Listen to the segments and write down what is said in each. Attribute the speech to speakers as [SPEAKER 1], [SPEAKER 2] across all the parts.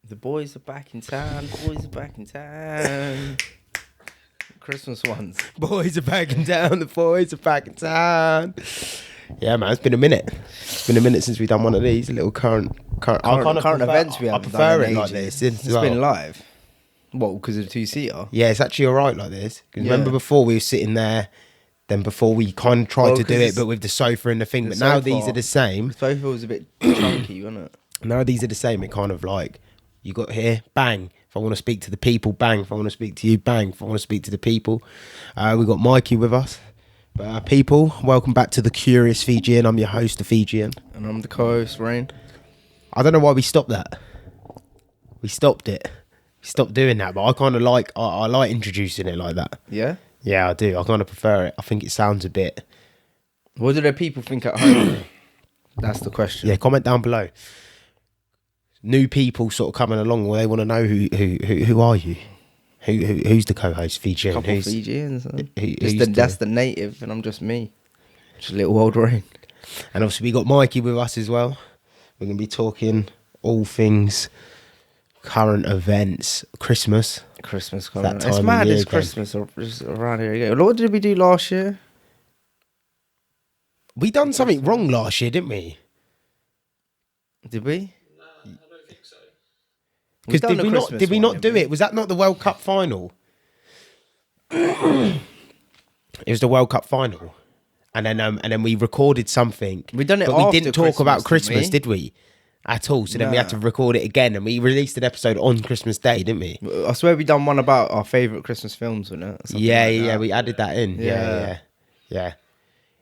[SPEAKER 1] The boys are back in town. Boys are back in town. Christmas ones.
[SPEAKER 2] Boys are back in town. The boys are back in town. Yeah, man, it's been a minute. It's been a minute since we've done one of these little current
[SPEAKER 1] events we have.
[SPEAKER 2] I prefer
[SPEAKER 1] done
[SPEAKER 2] it like this. It's
[SPEAKER 1] been live. What, because of the two-seater?
[SPEAKER 2] Yeah, it's actually all right like this. 'Cause remember before we were sitting there, then before we kind of tried to do it, but with the sofa and the thing. But now these are the same.
[SPEAKER 1] The sofa was a bit chunky, wasn't it?
[SPEAKER 2] Now these are the same. It kind of like, you got here, bang. If I want to speak to the people, bang. If I want to speak to you, bang. If I want to speak to the people. We got Mikey with us. But people, welcome back to The Curious Fijian. I'm your host, The Fijian.
[SPEAKER 1] And I'm the co-host, Rain.
[SPEAKER 2] I don't know why we stopped that. We stopped it. We stopped doing that, but I kind of like, I like introducing it like that.
[SPEAKER 1] Yeah?
[SPEAKER 2] Yeah, I do. I kind of prefer it. I think it sounds a bit...
[SPEAKER 1] What do the people think at home? That's the question.
[SPEAKER 2] Yeah, comment down below. New people sort of coming along, well, they want to know who are you? Who's the co-host, Fijian?
[SPEAKER 1] Couple Fijians.
[SPEAKER 2] Who's
[SPEAKER 1] that's the native, and I'm just me. Just a little old Rain.
[SPEAKER 2] And obviously we got Mikey with us as well. We're going to be talking all things current events, Christmas.
[SPEAKER 1] Christmas
[SPEAKER 2] That
[SPEAKER 1] coming.
[SPEAKER 2] time
[SPEAKER 1] It's
[SPEAKER 2] of
[SPEAKER 1] mad,
[SPEAKER 2] year
[SPEAKER 1] it's
[SPEAKER 2] again.
[SPEAKER 1] Christmas just around here again. What did we do last year?
[SPEAKER 2] We done something wrong last year, didn't we?
[SPEAKER 1] Did we?
[SPEAKER 2] Because did we not do it? Was that not the World Cup final? It was the World Cup final, and then we recorded something.
[SPEAKER 1] We done it,
[SPEAKER 2] but we
[SPEAKER 1] after
[SPEAKER 2] didn't talk about
[SPEAKER 1] Christmas,
[SPEAKER 2] Christmas, did we? At all. So then we had to record it again, and we released an episode on Christmas Day, didn't we?
[SPEAKER 1] I swear we done one about our favourite Christmas films, wasn't it? Something
[SPEAKER 2] Yeah,
[SPEAKER 1] like
[SPEAKER 2] yeah,
[SPEAKER 1] that.
[SPEAKER 2] we added that in. Yeah.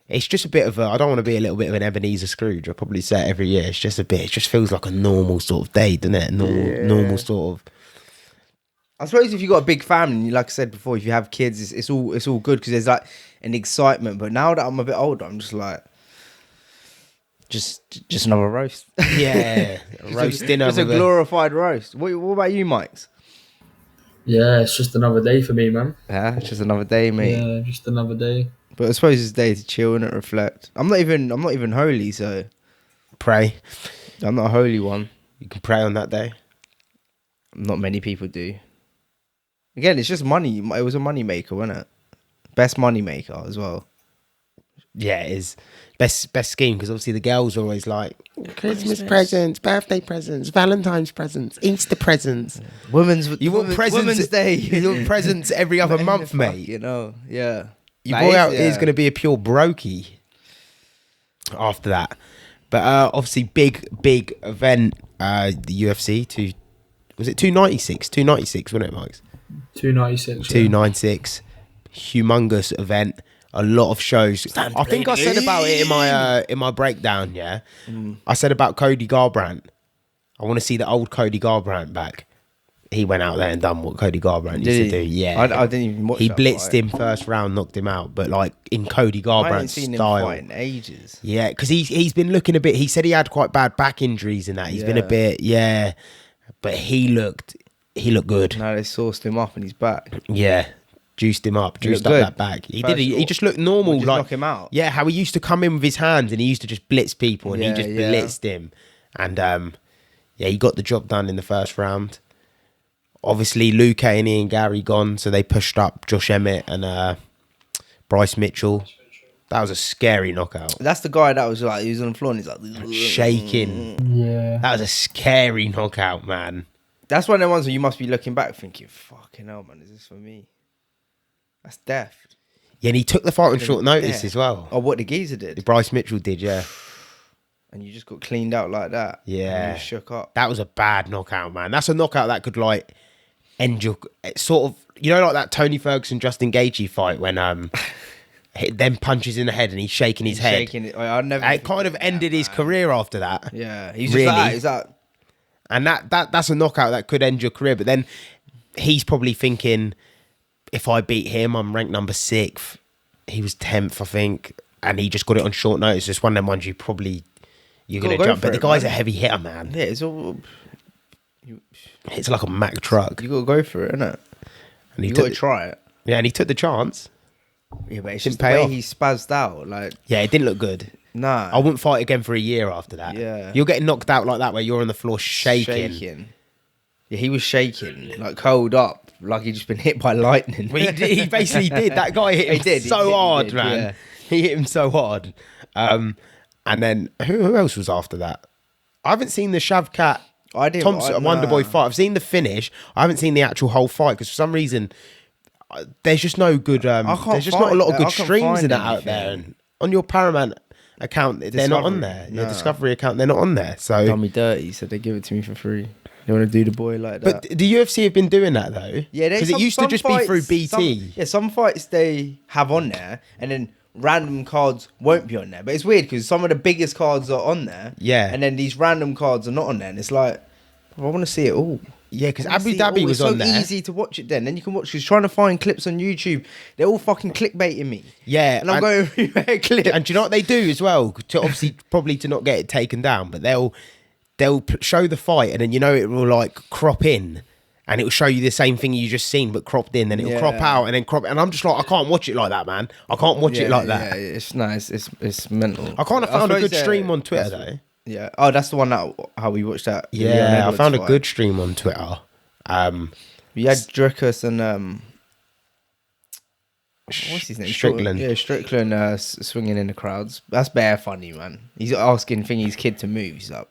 [SPEAKER 2] It's just a bit of a, I don't want to be a little bit of an Ebenezer Scrooge. I probably say it every year. It's just a bit, it just feels like a normal sort of day, doesn't it? Normal sort of.
[SPEAKER 1] I suppose if you got a big family, like I said before, if you have kids, it's all good because there's like an excitement. But now that I'm a bit older, I'm just like, just another roast.
[SPEAKER 2] Yeah, roast dinner.
[SPEAKER 1] It's a glorified roast. What about you, Mikes?
[SPEAKER 3] Yeah, it's just another day for me, man.
[SPEAKER 1] Yeah, it's just another day, mate.
[SPEAKER 3] Yeah, just another day.
[SPEAKER 1] But I suppose it's a day to chill and reflect. I'm not even holy, so
[SPEAKER 2] Pray.
[SPEAKER 1] I'm not a holy one.
[SPEAKER 2] You can pray on that day.
[SPEAKER 1] Not many people do. Again, it's just money. It was a money maker, wasn't it? Best money maker as well.
[SPEAKER 2] Yeah, it is. Best scheme, because obviously the girls are always like, Christmas presents, birthday presents, Valentine's presents, Easter presents.
[SPEAKER 1] Women's Day.
[SPEAKER 2] You want presents every other month, mate.
[SPEAKER 1] You know, yeah.
[SPEAKER 2] Your boy out is going to be a pure brokey after that. But obviously, big event, the UFC. Was it 296? 296, wasn't it, Mike?
[SPEAKER 3] 296.
[SPEAKER 2] 296. Humongous event. A lot of shows. I think I said about it in my breakdown, yeah? I said about Cody Garbrandt. I want to see the old Cody Garbrandt back. He went out there and done what Cody Garbrandt used to do. Yeah,
[SPEAKER 1] I didn't even watch.
[SPEAKER 2] He
[SPEAKER 1] that
[SPEAKER 2] blitzed
[SPEAKER 1] fight.
[SPEAKER 2] him first round, knocked him out, but like in Cody
[SPEAKER 1] I haven't
[SPEAKER 2] Garbrandt
[SPEAKER 1] seen
[SPEAKER 2] style.
[SPEAKER 1] him fight in ages.
[SPEAKER 2] Yeah, because he's been looking a bit. He said he had quite bad back injuries and that. He's been a bit, but he looked good.
[SPEAKER 1] Now they sauced him up and he's back.
[SPEAKER 2] Yeah, juiced him up, juiced up
[SPEAKER 1] good.
[SPEAKER 2] that back. He did. He just looked normal.
[SPEAKER 1] Just
[SPEAKER 2] like
[SPEAKER 1] knock him out.
[SPEAKER 2] Yeah, how he used to come in with his hands and he used to just blitz people and he
[SPEAKER 1] Yeah,
[SPEAKER 2] just
[SPEAKER 1] yeah.
[SPEAKER 2] blitzed him. And he got the job done in the first round. Obviously, Luke Haney and Gary gone, so they pushed up Josh Emmett and Bryce Mitchell. That was a scary knockout.
[SPEAKER 1] That's the guy that was like, he was on the floor and he's like
[SPEAKER 2] Shaking.
[SPEAKER 3] Yeah.
[SPEAKER 2] That was a scary knockout, man.
[SPEAKER 1] That's one of the ones where you must be looking back thinking, fucking hell, man, is this for me? That's death.
[SPEAKER 2] Yeah, and he took the fight on short notice as well.
[SPEAKER 1] Oh, what the geezer did?
[SPEAKER 2] Bryce Mitchell did, yeah.
[SPEAKER 1] And you just got cleaned out like that.
[SPEAKER 2] Yeah.
[SPEAKER 1] And you shook up.
[SPEAKER 2] That was a bad knockout, man. That's a knockout that could like end your sort of, you know, like that Tony Ferguson Justin Gaethje fight when hit them punches in the head and he's shaking his head. It kind of ended his career after that.
[SPEAKER 1] Yeah, he's
[SPEAKER 2] really.
[SPEAKER 1] just like, he's like,
[SPEAKER 2] and that's a knockout that could end your career. But then he's probably thinking, if I beat him, I'm ranked number 6th. He was 10th, I think, and he just got it on short notice. It's one of them ones you're gonna
[SPEAKER 1] go
[SPEAKER 2] jump.
[SPEAKER 1] for
[SPEAKER 2] But the
[SPEAKER 1] it,
[SPEAKER 2] guy's
[SPEAKER 1] man.
[SPEAKER 2] a heavy hitter, man.
[SPEAKER 1] yeah, it's all.
[SPEAKER 2] It's like a Mack truck.
[SPEAKER 1] You got to go for it, innit?
[SPEAKER 2] And he
[SPEAKER 1] You
[SPEAKER 2] took
[SPEAKER 1] got to try it.
[SPEAKER 2] Yeah, and he took the chance.
[SPEAKER 1] Yeah, but it's
[SPEAKER 2] Didn't
[SPEAKER 1] just the
[SPEAKER 2] pay
[SPEAKER 1] way
[SPEAKER 2] off.
[SPEAKER 1] he spazzed out. Like,
[SPEAKER 2] Yeah, it didn't look good.
[SPEAKER 1] nah.
[SPEAKER 2] I wouldn't fight again for a year after that.
[SPEAKER 1] Yeah.
[SPEAKER 2] You're getting knocked out like that where you're on the floor shaking.
[SPEAKER 1] Yeah, he was shaking, like curled up, like he'd just been hit by lightning.
[SPEAKER 2] He basically did. That guy hit him
[SPEAKER 1] He did,
[SPEAKER 2] hard,
[SPEAKER 1] he did,
[SPEAKER 2] man.
[SPEAKER 1] yeah.
[SPEAKER 2] He hit him so hard. And then who else was after that? I haven't seen the Shavkat
[SPEAKER 1] I didn't.
[SPEAKER 2] Thompson Wonderboy fight. I've seen the finish. I haven't seen the actual whole fight because for some reason there's just no good. There's just not a lot of good streams in that out there. And on your Paramount account, they're not on there. Your Discovery account, they're not on there. So
[SPEAKER 1] done me dirty. Said they give it to me for free. They want to do the boy like that.
[SPEAKER 2] But the UFC have been doing that though.
[SPEAKER 1] Yeah,
[SPEAKER 2] because it used to just be through BT.
[SPEAKER 1] Some fights they have on there, and then random cards won't be on there. But it's weird because some of the biggest cards are on there.
[SPEAKER 2] Yeah.
[SPEAKER 1] And then these random cards are not on there. And it's like, I want to see it all.
[SPEAKER 2] Yeah, because Abu Dhabi was on there.
[SPEAKER 1] It's so easy to watch it then. Then you can watch, because trying to find clips on YouTube, they're all fucking clickbaiting me.
[SPEAKER 2] Yeah.
[SPEAKER 1] And I'm going everywhere clip.
[SPEAKER 2] And do you know what they do as well? To obviously, probably to not get it taken down, but they'll show the fight and then, it will like crop in. And it will show you the same thing you just seen, but cropped in. Then it'll crop out and then crop. And I'm just like, I can't watch it like that, man. I can't watch it like that.
[SPEAKER 1] Yeah, it's nice. It's mental.
[SPEAKER 2] I kind of found a good stream on Twitter though.
[SPEAKER 1] Yeah. Oh, that's the one that how we watched that.
[SPEAKER 2] Yeah, I found a good stream on Twitter.
[SPEAKER 1] We had Drickus and what's his name?
[SPEAKER 2] Strickland.
[SPEAKER 1] Yeah, Strickland swinging in the crowds. That's bare funny, man. He's asking Thingy's kid to move. He's like,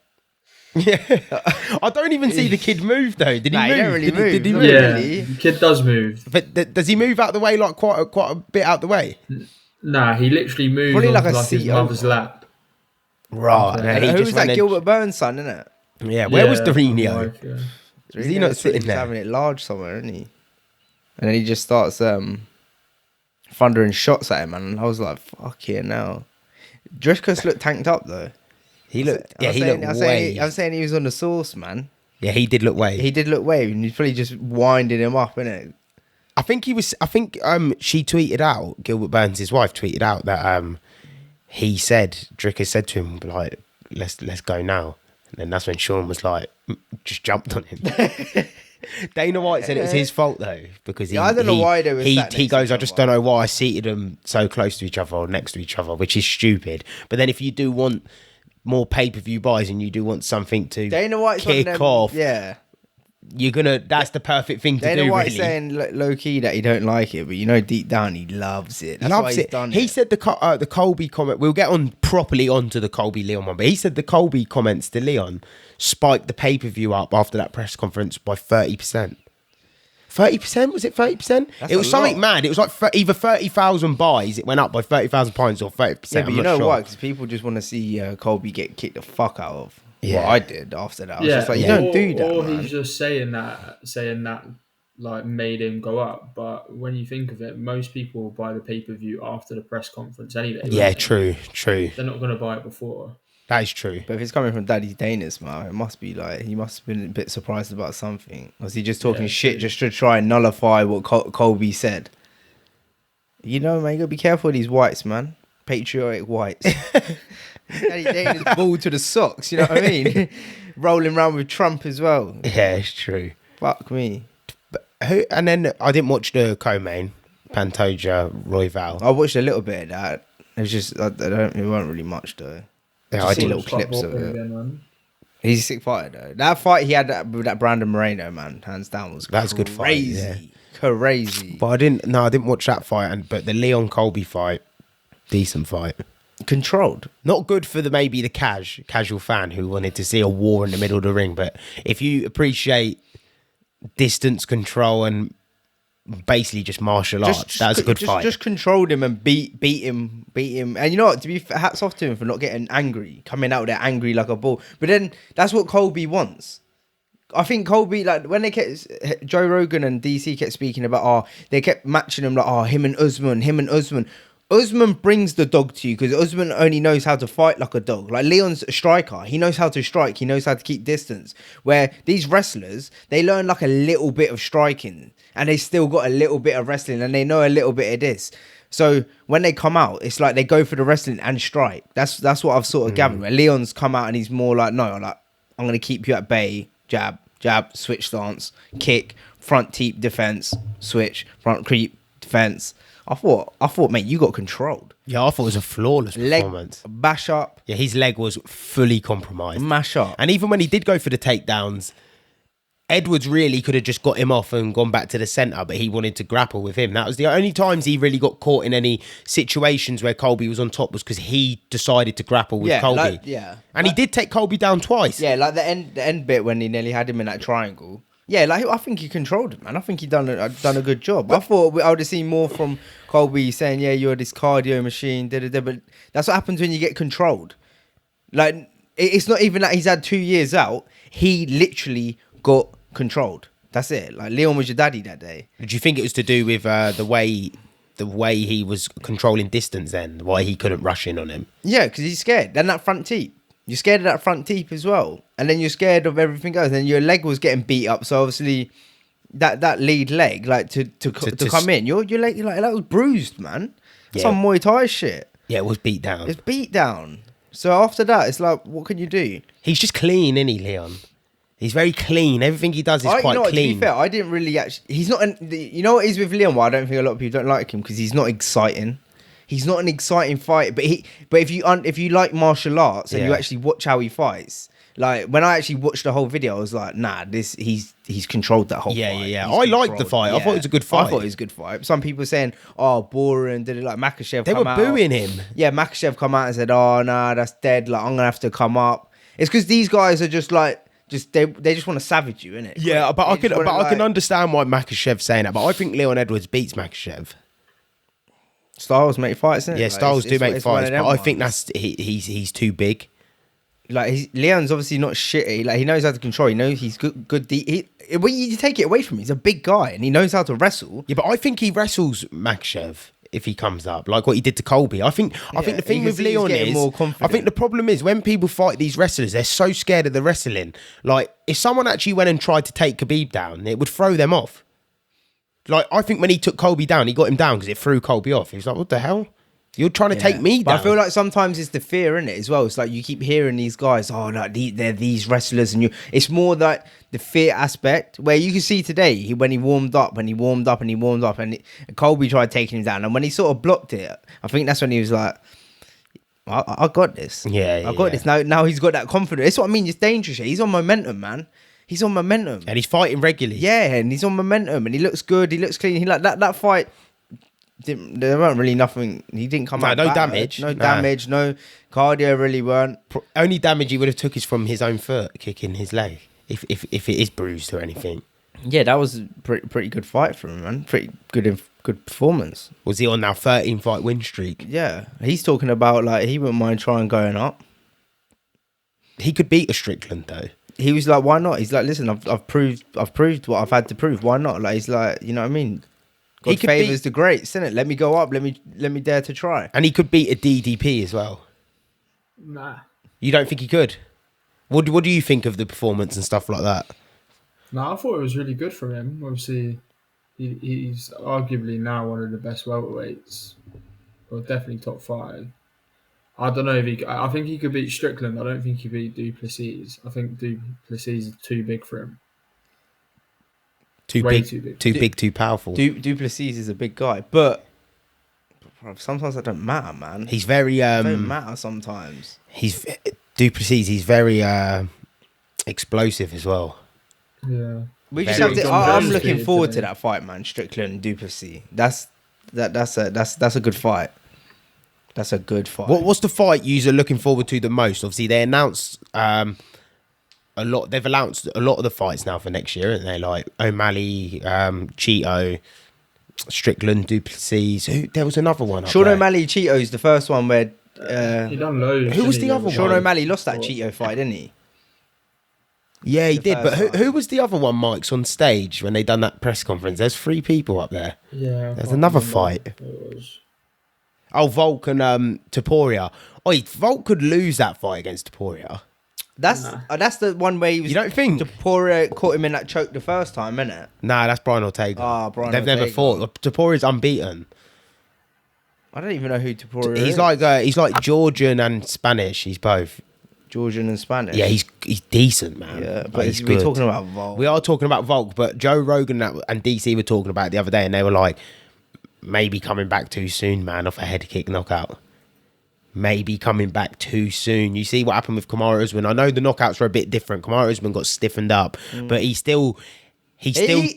[SPEAKER 2] yeah. I don't even see the kid move though. Did he move?
[SPEAKER 1] He don't really move.
[SPEAKER 2] Did he move?
[SPEAKER 3] Yeah,
[SPEAKER 1] Really?
[SPEAKER 3] the kid does move.
[SPEAKER 2] But does he move out the way like quite a bit out the way?
[SPEAKER 3] Nah, he literally moves
[SPEAKER 1] Probably
[SPEAKER 3] onto
[SPEAKER 1] like a
[SPEAKER 3] his
[SPEAKER 1] seat
[SPEAKER 3] mother's lap.
[SPEAKER 2] Right.
[SPEAKER 3] Okay.
[SPEAKER 1] Who was that? Gilbert Burns' son, isn't it?
[SPEAKER 2] Yeah. Where was Dorino?
[SPEAKER 3] Wife, yeah.
[SPEAKER 2] Is he not sitting
[SPEAKER 1] He's
[SPEAKER 2] there?
[SPEAKER 1] having it large somewhere, isn't he? And then he just starts thundering shots at him, and I was like, "Fuck yeah!" Now, Drickus looked tanked up though.
[SPEAKER 2] He looked. Yeah, he looked way.
[SPEAKER 1] I'm saying he was on the sauce, man.
[SPEAKER 2] Yeah, he did look way.
[SPEAKER 1] He did look wave, and he's probably just winding him up, innit?
[SPEAKER 2] I think he was. I think she tweeted out. Gilbert Burns, his wife, tweeted out that he said Drickus said to him like, "Let's go now." And then that's when Sean was like, just jumped on him. Dana White said it was his fault though, because
[SPEAKER 1] I don't know why they were sat
[SPEAKER 2] he
[SPEAKER 1] next
[SPEAKER 2] goes,
[SPEAKER 1] to
[SPEAKER 2] I
[SPEAKER 1] each
[SPEAKER 2] just
[SPEAKER 1] other.
[SPEAKER 2] don't know why I seated them so close to each other or next to each other, which is stupid. But then if you do want more pay-per-view buys and you do want something to
[SPEAKER 1] Dana White's
[SPEAKER 2] kick
[SPEAKER 1] on them,
[SPEAKER 2] off,
[SPEAKER 1] yeah.
[SPEAKER 2] you're gonna. That's the perfect thing to
[SPEAKER 1] Dana
[SPEAKER 2] do.
[SPEAKER 1] White's
[SPEAKER 2] Really,
[SPEAKER 1] saying low key that he don't like it, but deep down he loves it. That's why
[SPEAKER 2] loves
[SPEAKER 1] he's
[SPEAKER 2] it.
[SPEAKER 1] done
[SPEAKER 2] He
[SPEAKER 1] it.
[SPEAKER 2] said the Colby comment. We'll get on properly onto the Colby Leon one, but he said the Colby comments to Leon spiked the pay-per-view up after that press conference by 30%. 30%? Was it 30%?
[SPEAKER 1] That's
[SPEAKER 2] It was
[SPEAKER 1] a
[SPEAKER 2] something
[SPEAKER 1] lot.
[SPEAKER 2] mad. It was like either 30,000 buys. It went up by 30,000 points or 30%.
[SPEAKER 1] Yeah, but
[SPEAKER 2] I'm
[SPEAKER 1] you
[SPEAKER 2] not
[SPEAKER 1] know
[SPEAKER 2] sure.
[SPEAKER 1] why? Because people just want to see Colby get kicked the fuck out of.
[SPEAKER 2] Yeah.
[SPEAKER 1] What I did after that. I was
[SPEAKER 3] Yeah,
[SPEAKER 1] just like, you don't do that,
[SPEAKER 3] Or
[SPEAKER 1] man.
[SPEAKER 3] he's just saying that like made him go up. But when you think of it, most people will buy the pay-per-view after the press conference anyway.
[SPEAKER 2] Yeah,
[SPEAKER 3] won't they?
[SPEAKER 2] true.
[SPEAKER 3] They're not going to buy it before.
[SPEAKER 2] That is true.
[SPEAKER 1] But if it's coming from Daddy Dana's mouth, it must be like he must have been a bit surprised about something. Was he just talking shit just to try and nullify what Colby said? Man, you gotta be careful with these whites, man. Patriotic whites. Daddy Dana's ball to the socks, you know what I mean? Rolling around with Trump as well.
[SPEAKER 2] Yeah, it's true.
[SPEAKER 1] Fuck me.
[SPEAKER 2] And then I didn't watch the co-main, Pantoja, Royval.
[SPEAKER 1] I watched a little bit of that. It was just, it weren't really much though.
[SPEAKER 2] Yeah,
[SPEAKER 1] Just
[SPEAKER 2] I
[SPEAKER 1] see
[SPEAKER 2] did.
[SPEAKER 1] little clips of it.
[SPEAKER 3] Again, man.
[SPEAKER 1] He's a sick fighter though. That fight he had with that Brandon Moreno, man, hands down, was
[SPEAKER 2] That's a good fight, yeah.
[SPEAKER 1] Crazy.
[SPEAKER 2] But I didn't watch that fight. But the Leon Colby fight, decent fight.
[SPEAKER 1] Controlled.
[SPEAKER 2] Not good for the casual fan who wanted to see a war in the middle of the ring. But if you appreciate distance control and basically just martial arts, that's a good fight.
[SPEAKER 1] Just controlled him and beat him. And you know what? To be hats off to him for not getting angry, coming out there angry like a bull. But then that's what Colby wants. I think Colby, like when they kept Joe Rogan and DC kept speaking about, they kept matching him like, him and Usman. Usman brings the dog to you because Usman only knows how to fight like a dog. Like Leon's a striker. He knows how to strike. He knows how to keep distance. Where these wrestlers, they learn like a little bit of striking and they still got a little bit of wrestling and they know a little bit of this. So when they come out, it's like they go for the wrestling and strike. That's what I've sort of gathered. Where Leon's come out and he's more like, no, like I'm going to keep you at bay. Jab, switch stance, kick, front teep defense, switch, front creep defense. I thought, mate, you got controlled.
[SPEAKER 2] Yeah, I thought it was a flawless performance.
[SPEAKER 1] Leg, bash up.
[SPEAKER 2] Yeah, his leg was fully compromised.
[SPEAKER 1] Mash up.
[SPEAKER 2] And even when he did go for the takedowns, Edwards really could have just got him off and gone back to the centre, but he wanted to grapple with him. That was the only times he really got caught in any situations where Colby was on top, was because he decided to grapple with Colby. And he did take Colby down twice.
[SPEAKER 1] Yeah, like the end bit when he nearly had him in that triangle. Yeah, like I think he controlled it, man. I think he done a good job. But I thought I would have seen more from Colby saying, "Yeah, you're this cardio machine." But that's what happens when you get controlled. Like, it's not even that he's had 2 years out. He literally got controlled. That's it. Like, Leon was your daddy that day.
[SPEAKER 2] Do you think it was to do with the way he was controlling distance then? Why he couldn't rush in on him?
[SPEAKER 1] Yeah, because he's scared. Then that front teep. You're scared of that front teep as well. And then you're scared of everything else. And your leg was getting beat up. So obviously that lead leg, like to come in, your leg, like, that was bruised, man. Yeah. Some Muay Thai shit.
[SPEAKER 2] Yeah, it was beat down.
[SPEAKER 1] It's beat down. So after that, it's like, what can you do?
[SPEAKER 2] He's just clean, isn't he, Leon? He's very clean. Everything he does is quite clean. To be
[SPEAKER 1] fair, I didn't really actually... He's not... you know what is with Leon? Why I don't think a lot of people don't like him? Because he's not exciting. He's not an exciting fighter. But if you like martial arts and you actually watch how he fights... Like, when I actually watched the whole video, I was like, nah, he's controlled that whole fight.
[SPEAKER 2] Yeah. I liked the fight. Yeah. I thought it was a good fight.
[SPEAKER 1] I thought it was a good fight. Some people saying, oh, boring. Did it like Makhachev
[SPEAKER 2] They were booing him.
[SPEAKER 1] Yeah, Makhachev come out and said, oh, nah, that's dead. Like, I'm going to have to come up. It's because these guys are just like... they just want to savage you, innit?
[SPEAKER 2] Yeah, but I can understand why Makhachev's saying that. But I think Leon Edwards beats Makhachev.
[SPEAKER 1] Styles make fights, innit?
[SPEAKER 2] Yeah, Styles do make fights, but I think he's too big.
[SPEAKER 1] Like, Leon's obviously not shitty. Like, he knows how to control. He knows he's good. When you take it away from him, he's a big guy and he knows how to wrestle.
[SPEAKER 2] Yeah, but I think he wrestles Makhachev if he comes up, like what he did to Colby. I think the thing with Leon is, I think the problem is when people fight these wrestlers, they're so scared of the wrestling. Like, if someone actually went and tried to take Khabib down, it would throw them off. Like, I think when he took Colby down, he got him down because it threw Colby off. He was like, what the hell? You're trying to take me down.
[SPEAKER 1] But I feel like sometimes it's the fear in it as well. It's like you keep hearing these guys, oh, no, they're these wrestlers, and it's more like the fear aspect where you can see today when he warmed up, and Colby tried taking him down, and when he sort of blocked it, I think that's when he was like, I got this.
[SPEAKER 2] Yeah,
[SPEAKER 1] I got this. Now he's got that confidence. That's what I mean. It's dangerous. He's on momentum, man. He's on momentum,
[SPEAKER 2] and he's fighting regularly.
[SPEAKER 1] Yeah, and he's on momentum, and he looks good. He looks clean. He like that fight. There weren't really nothing. He didn't come out.
[SPEAKER 2] No damage.
[SPEAKER 1] No damage. No cardio. Really weren't.
[SPEAKER 2] Only damage he would have took is from his own foot kicking his leg. If it is bruised or anything.
[SPEAKER 1] Yeah, that was a pretty good fight for him, man. Pretty good performance.
[SPEAKER 2] Was he on now 13 fight win streak?
[SPEAKER 1] Yeah, he's talking about like he wouldn't mind trying going up.
[SPEAKER 2] He could beat a Strickland though.
[SPEAKER 1] He was like, why not? He's like, listen, I've proved what I've had to prove. Why not? Like, he's like, you know what I mean? God favours the greats, innit? Let me go up. Let me dare to try.
[SPEAKER 2] And he could beat a DDP as well.
[SPEAKER 3] Nah.
[SPEAKER 2] You don't think he could? What do you think of the performance and stuff like that?
[SPEAKER 3] No, I thought it was really good from him. Obviously, he's arguably now one of the best welterweights. Well, definitely top 5. I don't know if I think he could beat Strickland. I don't think he beat Duplessis. I think Duplessis is too big for him.
[SPEAKER 2] Too big, too powerful.
[SPEAKER 1] Duplessis is a big guy, but sometimes that don't matter, man.
[SPEAKER 2] He's very
[SPEAKER 1] don't matter sometimes.
[SPEAKER 2] Duplessis. He's very explosive as well.
[SPEAKER 3] Yeah,
[SPEAKER 1] we just have to. I'm looking forward to that fight, man. Strickland and Duplessis. That's a good fight. That's a good fight.
[SPEAKER 2] What's the fight you're looking forward to the most? Obviously, they announced a lot. They've announced a lot of the fights now for next year, aren't they? Like O'Malley, Cheeto, Strickland, Duplessis. There was another one.
[SPEAKER 1] Sean O'Malley, Cheeto's the first one where
[SPEAKER 3] he done loads.
[SPEAKER 2] Who was the other one?
[SPEAKER 1] Sean O'Malley lost that Cheeto fight, didn't he?
[SPEAKER 2] Yeah, he did. But who was the other one, Mike's, on stage when they done that press conference? There's 3 people up there.
[SPEAKER 3] Yeah.
[SPEAKER 2] There's another fight. Oh, Volk and Topuria. Oh, Volk could lose that fight against Topuria.
[SPEAKER 1] That's the one where he was...
[SPEAKER 2] You don't think?
[SPEAKER 1] Topuria caught him in that choke the first time, innit?
[SPEAKER 2] Nah, that's Brian Ortega.
[SPEAKER 1] Brian
[SPEAKER 2] They've
[SPEAKER 1] Ortega.
[SPEAKER 2] never fought. Topuria's unbeaten.
[SPEAKER 1] I don't even know who Topuria
[SPEAKER 2] is. He's like Georgian and Spanish. He's both.
[SPEAKER 1] Georgian and Spanish.
[SPEAKER 2] Yeah, he's decent, man.
[SPEAKER 1] Yeah, but we're talking about Volk.
[SPEAKER 2] We are talking about Volk, but Joe Rogan and DC were talking about it the other day, and they were like, maybe coming back too soon, man, off a head kick knockout. maybe coming back too soon. You see what happened with Kamaru Usman. I know the knockouts were a bit different. Kamaru Usman got stiffened up, but he still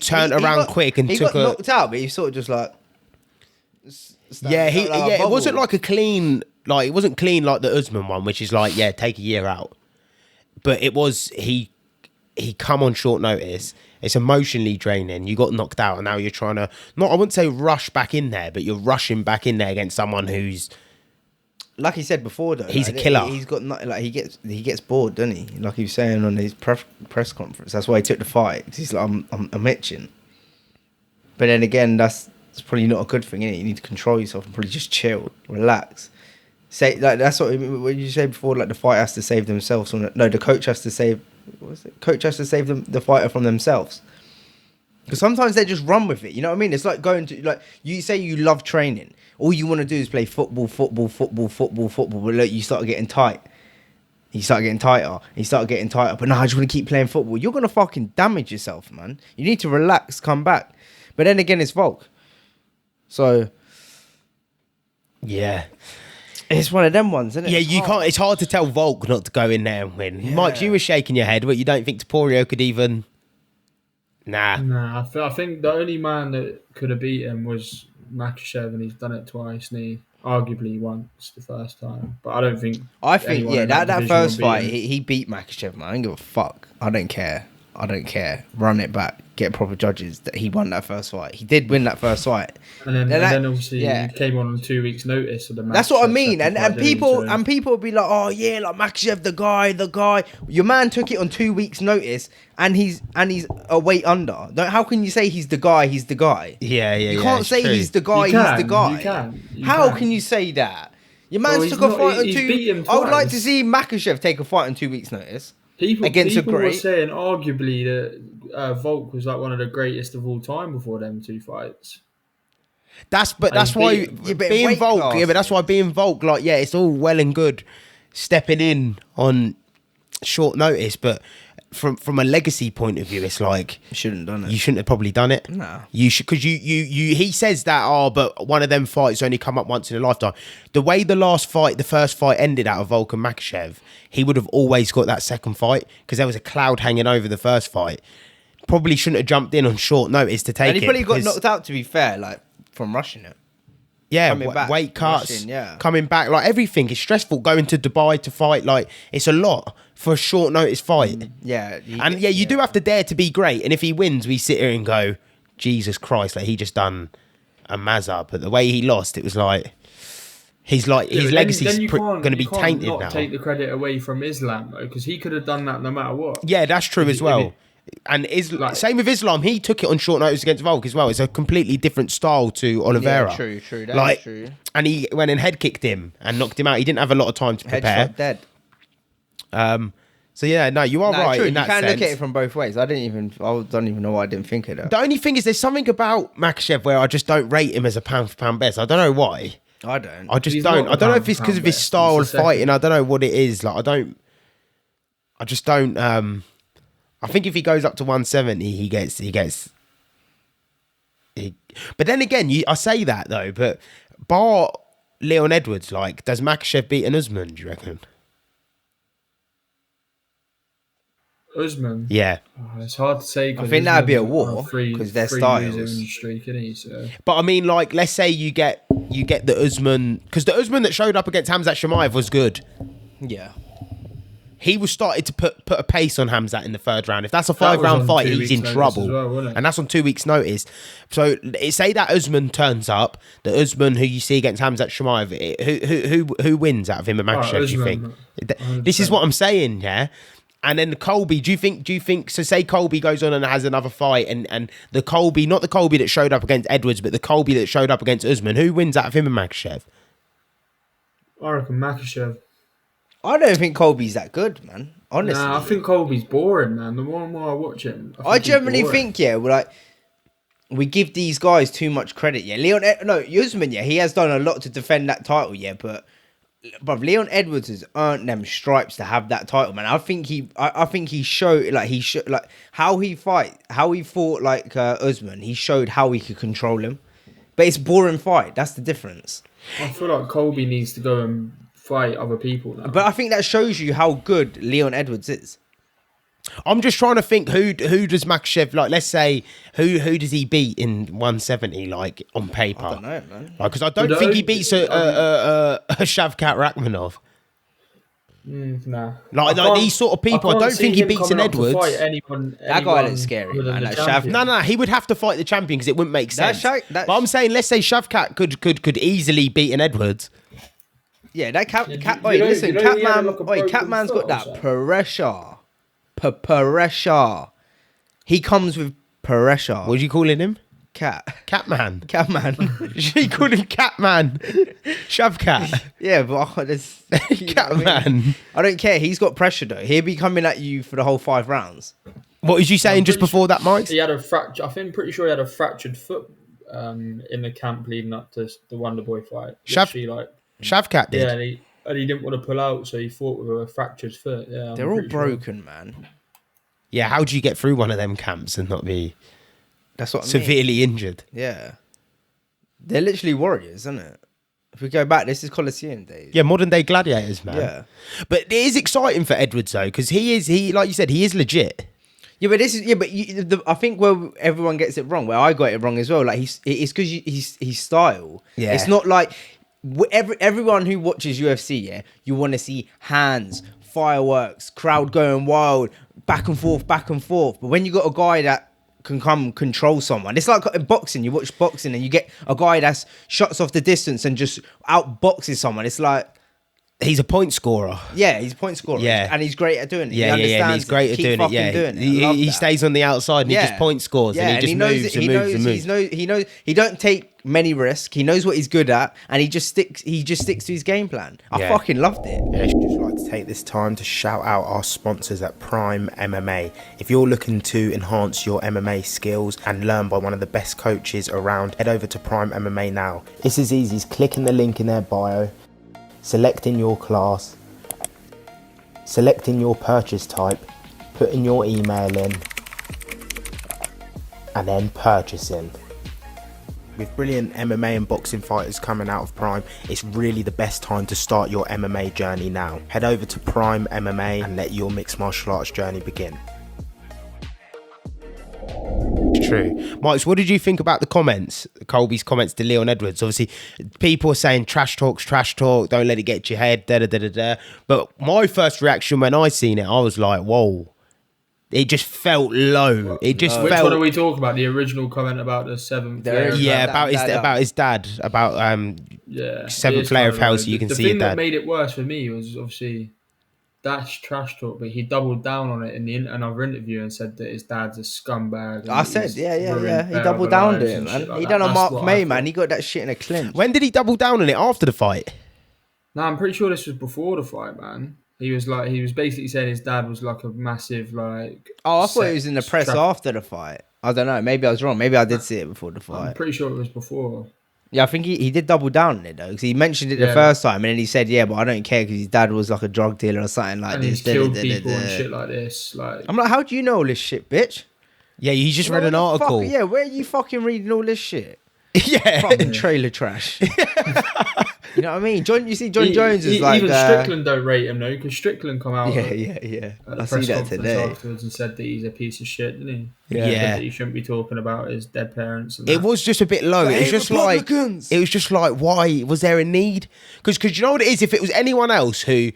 [SPEAKER 2] turned around quick and
[SPEAKER 1] he
[SPEAKER 2] took
[SPEAKER 1] got knocked out, but he sort of just like
[SPEAKER 2] it wasn't like a clean, like it wasn't clean like the Usman one, which is like take a year out. But it was he come on short notice. It's emotionally draining. You got knocked out, and now you're trying to I wouldn't say rush back in there, but you're rushing back in there against someone who's.
[SPEAKER 1] Like he said before, though,
[SPEAKER 2] he's a killer.
[SPEAKER 1] He's got he gets bored, doesn't he? Like he was saying on his press conference. That's why he took the fight. 'Cause he's like, I'm itching. But then again, that's probably not a good thing, innit? You need to control yourself and probably just chill, relax. Say like that's what you say before. Like the fight has to save themselves. No, the coach has to save. What was it? Coach has to save the fighter from themselves. Because sometimes they just run with it. You know what I mean? It's like going to like you say you love training. All you want to do is play football. But look, you start getting tight. You start getting tighter. But no, I just want to keep playing football. You're going to fucking damage yourself, man. You need to relax, come back. But then again, it's Volk. So,
[SPEAKER 2] yeah.
[SPEAKER 1] It's one of them ones, isn't it?
[SPEAKER 2] Yeah, you can't. It's hard to tell Volk not to go in there and win. Yeah. Mike, you were shaking your head, but you don't think Topuria could even... Nah,
[SPEAKER 3] I think the only man that could have beat him was Makhachev, and he's done it twice, and he arguably once the first time. But I don't think.
[SPEAKER 1] That first fight, he beat Makhachev, man. I don't give a fuck. I don't care. Run it back. Get proper judges. That he won that first fight. He did win that first fight.
[SPEAKER 3] And then obviously he came on 2 weeks' notice of the match.
[SPEAKER 1] That's what I mean. And people will be like, oh yeah, like Makhachev, the guy. Your man took it on 2 weeks' notice, and he's a weight under. How can you say he's the guy? He's the guy.
[SPEAKER 2] Yeah.
[SPEAKER 1] You can't say
[SPEAKER 2] true.
[SPEAKER 1] He's the guy. He's the guy. How can you say that? Your man took a fight on 2. I would like to see Makhachev take a fight on 2 weeks' notice.
[SPEAKER 3] People were saying arguably that Volk was like one of the greatest of all time before them two fights.
[SPEAKER 2] That's why being Volk. Yeah, but that's why being Volk. Like, yeah, it's all well and good stepping in on short notice, but from a legacy point of view, it's like
[SPEAKER 1] you shouldn't have done it.
[SPEAKER 2] You shouldn't have probably done it.
[SPEAKER 1] No,
[SPEAKER 2] you should, because you. He says that. Oh, but one of them fights only come up once in a lifetime. The way the first fight ended out of Volk and Makhachev, he would have always got that second fight because there was a cloud hanging over the first fight. Probably shouldn't have jumped in on short notice to take it.
[SPEAKER 1] And he probably got knocked out, to be fair, like from rushing it.
[SPEAKER 2] Yeah, weight cuts, coming back, like everything is stressful. Going to Dubai to fight, like it's a lot for a short notice fight. You do have to dare to be great. And if he wins, we sit here and go, Jesus Christ, like he just done a mazza. But the way he lost, it was like his legacy's going to be tainted now.
[SPEAKER 3] Take the credit away from Islam though, because he could have done that no matter what.
[SPEAKER 2] Yeah, that's true as well. And same with Islam, he took it on short notice against Volk as well. It's a completely different style to Oliveira.
[SPEAKER 1] Yeah, true. That's true.
[SPEAKER 2] And he went and head kicked him and knocked him out. He didn't have a lot of time to prepare.
[SPEAKER 1] Headshot dead.
[SPEAKER 2] So yeah, no, you are right.
[SPEAKER 1] True.
[SPEAKER 2] In that
[SPEAKER 1] you can
[SPEAKER 2] sense.
[SPEAKER 1] look at it from both ways. I don't even know why I didn't think of that.
[SPEAKER 2] The only thing is, there's something about Makhachev where I just don't rate him as a pound for pound best. I don't know why.
[SPEAKER 1] I don't.
[SPEAKER 2] I just don't. I don't know if it's because of his style of fighting. I don't know what it is. Like I just don't. I think if he goes up to 170, he gets. But then again, I say that though. But bar Leon Edwards, like, does Makhachev beat an Usman? Do you reckon?
[SPEAKER 3] Usman?
[SPEAKER 2] Yeah.
[SPEAKER 3] Oh, it's hard to say.
[SPEAKER 1] I think that'd be a war because their styles.
[SPEAKER 3] Streak, so.
[SPEAKER 2] But I mean, like, let's say you get the Usman, because the Usman that showed up against Khamzat Chimaev was good.
[SPEAKER 1] Yeah.
[SPEAKER 2] He was started to put a pace on Khamzat in the third round. If that's a 5-round fight, he's in trouble.
[SPEAKER 3] Well,
[SPEAKER 2] and that's on 2 weeks' notice. So say that Usman turns up, the Usman who you see against Khamzat Chimaev, who wins out of him and Makhachev, do you think? 100%. This is what I'm saying, yeah? And then Colby, do you think, so say Colby goes on and has another fight and the Colby, not the Colby that showed up against Edwards, but the Colby that showed up against Usman, who wins out of him and Makhachev?
[SPEAKER 3] I reckon Makhachev.
[SPEAKER 1] I don't think Colby's that good, man. Honestly.
[SPEAKER 3] Nah, I think Colby's boring, man. The more and more I watch him,
[SPEAKER 1] I generally think, we give these guys too much credit, yeah. Usman, yeah, he has done a lot to defend that title, yeah, but Leon Edwards has earned them stripes to have that title, man. I think he showed how he fought like Usman. He showed how he could control him, but it's a boring fight. That's the difference.
[SPEAKER 3] I feel like Colby needs to go and fight other people now.
[SPEAKER 1] But I think that shows you how good Leon Edwards is.
[SPEAKER 2] I'm just trying to think who does Makhachev, like, let's say who does he beat in 170, like, on paper?
[SPEAKER 1] I don't know, man.
[SPEAKER 2] Like, because I don't think he beats a Shavkat Rakhmonov.
[SPEAKER 3] Nah.
[SPEAKER 2] Like these sort of people, I don't think he beats an Edwards.
[SPEAKER 1] That guy looks scary, man. Like Shav.
[SPEAKER 2] No, he would have to fight the champion because it wouldn't make sense. But I'm saying, let's say Shavkat could easily beat an Edwards.
[SPEAKER 1] Yeah, that Catman's got that pressure. Pressure. He comes with pressure.
[SPEAKER 2] What are you calling him?
[SPEAKER 1] Catman.
[SPEAKER 2] She called him Catman. Shavkat.
[SPEAKER 1] Yeah, but
[SPEAKER 2] Catman.
[SPEAKER 1] I don't care. He's got pressure though. He'll be coming at you for the whole 5 rounds.
[SPEAKER 2] What was you saying just before that, Mike?
[SPEAKER 3] He had a fracture. I think pretty sure he had a fractured foot in the camp leading up to the Wonderboy fight.
[SPEAKER 2] Shavkat did.
[SPEAKER 3] Yeah, and he didn't want to pull out, so he fought with a fractured foot. Yeah,
[SPEAKER 1] they're all broken, man.
[SPEAKER 2] Yeah, how do you get through one of them camps and not be severely injured?
[SPEAKER 1] Yeah. They're literally warriors, isn't it? If we go back, this is Colosseum days.
[SPEAKER 2] Yeah, modern day gladiators, man.
[SPEAKER 1] Yeah.
[SPEAKER 2] But it is exciting for Edwards though, because he like you said, he is legit.
[SPEAKER 1] Yeah, but I think where everyone gets it wrong, where I got it wrong as well, like it's because his style. Yeah. It's not like everyone who watches UFC, yeah, you want to see hands, fireworks, crowd going wild, back and forth. But when you got a guy that can come control someone, it's like boxing. You watch boxing and you get a guy that's shots off the distance and just outboxes someone. It's like
[SPEAKER 2] he's a point scorer.
[SPEAKER 1] Yeah, he's a point scorer.
[SPEAKER 2] Yeah,
[SPEAKER 1] and he's great at doing it.
[SPEAKER 2] Yeah, and he's great at doing it. Yeah, he stays on the outside and he just point scores and he just moves and moves.
[SPEAKER 1] He don't take many risks. He knows what he's good at, and he just sticks to his game plan. I fucking loved it.
[SPEAKER 2] Yeah, I'd just like to take this time to shout out our sponsors at Prime MMA. If you're looking to enhance your MMA skills and learn by one of the best coaches around, head over to Prime MMA now. It's as easy as clicking the link in their bio, selecting your class, selecting your purchase type, putting your email in, and then purchasing. With brilliant MMA and boxing fighters coming out of Prime, it's really the best time to start your MMA journey now. Head over to Prime MMA and let your mixed martial arts journey begin. True. Mike, what did you think about the comments, Colby's comments to Leon Edwards? Obviously, people are saying trash talk, don't let it get to your head, da-da-da-da-da. But my first reaction when I seen it, I was like, whoa. It just felt low. It just felt...
[SPEAKER 3] Which one are we talking about? The original comment about the seventh player?
[SPEAKER 2] Yeah, about his dad. About seventh player of hell, so you can see your dad.
[SPEAKER 3] The thing that made it worse for me was obviously that's trash talk, but he doubled down on it in another interview and said that his dad's a scumbag.
[SPEAKER 1] I said, yeah. He doubled down to him, man. He done a Mark May, man. He got that shit in a clinch.
[SPEAKER 2] When did he double down on it? After the fight?
[SPEAKER 3] No, I'm pretty sure this was before the fight, man. He was basically saying his dad was like a massive like.
[SPEAKER 1] Oh, I thought it was in the press after the fight. I don't know. Maybe I was wrong. Maybe I did see it before the fight.
[SPEAKER 3] I'm pretty sure it was before.
[SPEAKER 1] Yeah, I think he did double down on it though, because he mentioned it the first time, and then he said, "Yeah, but I don't care because his dad was like a drug dealer or something like this."
[SPEAKER 3] He's killed people and shit like this. Like,
[SPEAKER 1] I'm like, how do you know all this shit, bitch?
[SPEAKER 2] Yeah, you just read an article.
[SPEAKER 1] Where are you fucking reading all this shit?
[SPEAKER 2] Yeah,
[SPEAKER 1] fucking trailer trash. You know what I mean? You see John Jones is like...
[SPEAKER 3] Even Strickland don't rate him, though, because Strickland come out
[SPEAKER 1] yeah. I see that today.
[SPEAKER 3] Afterwards and said that he's a piece of shit, didn't he?
[SPEAKER 2] Yeah.
[SPEAKER 3] That he shouldn't be talking about his dead parents. And
[SPEAKER 2] it was just a bit low. It was just like, why? Was there a need? Because you know what it is? If it was anyone else who...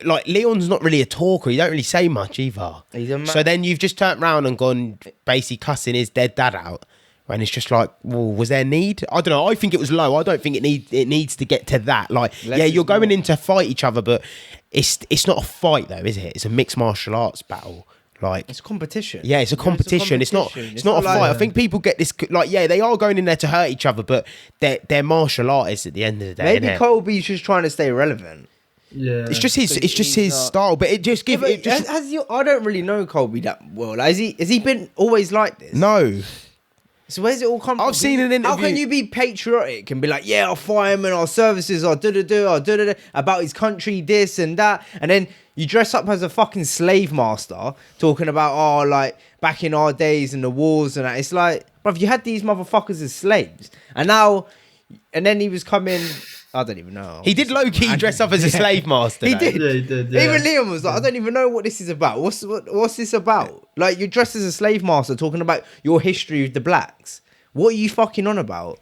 [SPEAKER 2] Like, Leon's not really a talker. He don't really say much either. So then you've just turned around and gone basically cussing his dead dad out. And it's just like, well, was there need? I don't know. I think it was low. I don't think it needs to get to that. Like, you're going in to fight each other, but it's not a fight though, is it? It's a mixed martial arts battle. Like,
[SPEAKER 1] it's competition.
[SPEAKER 2] Yeah, it's a competition. It's not a fight. I think people get this like, they are going in there to hurt each other, but they're martial artists at the end of the day.
[SPEAKER 1] Maybe Colby's just trying to stay relevant.
[SPEAKER 2] Yeah, it's just his style, but it just gives.
[SPEAKER 1] I don't really know Colby that well. Like, has he been always like this?
[SPEAKER 2] No.
[SPEAKER 1] So where's it all come from?
[SPEAKER 2] I've seen an interview.
[SPEAKER 1] How can you be patriotic and be like, yeah, our firemen, our services are about his country, this and that, and then you dress up as a fucking slave master talking about, like, back in our days and the wars and that. It's like, bruv, you had these motherfuckers as slaves, and then he was coming. I don't even know.
[SPEAKER 2] He did low key dress up as a slave master.
[SPEAKER 1] He
[SPEAKER 2] though.
[SPEAKER 1] did.
[SPEAKER 3] Yeah, he did. Yeah.
[SPEAKER 1] Even Liam was like, I don't even know what this is about. What's this about? Like, you're dressed as a slave master talking about your history with the blacks. What are you fucking on about?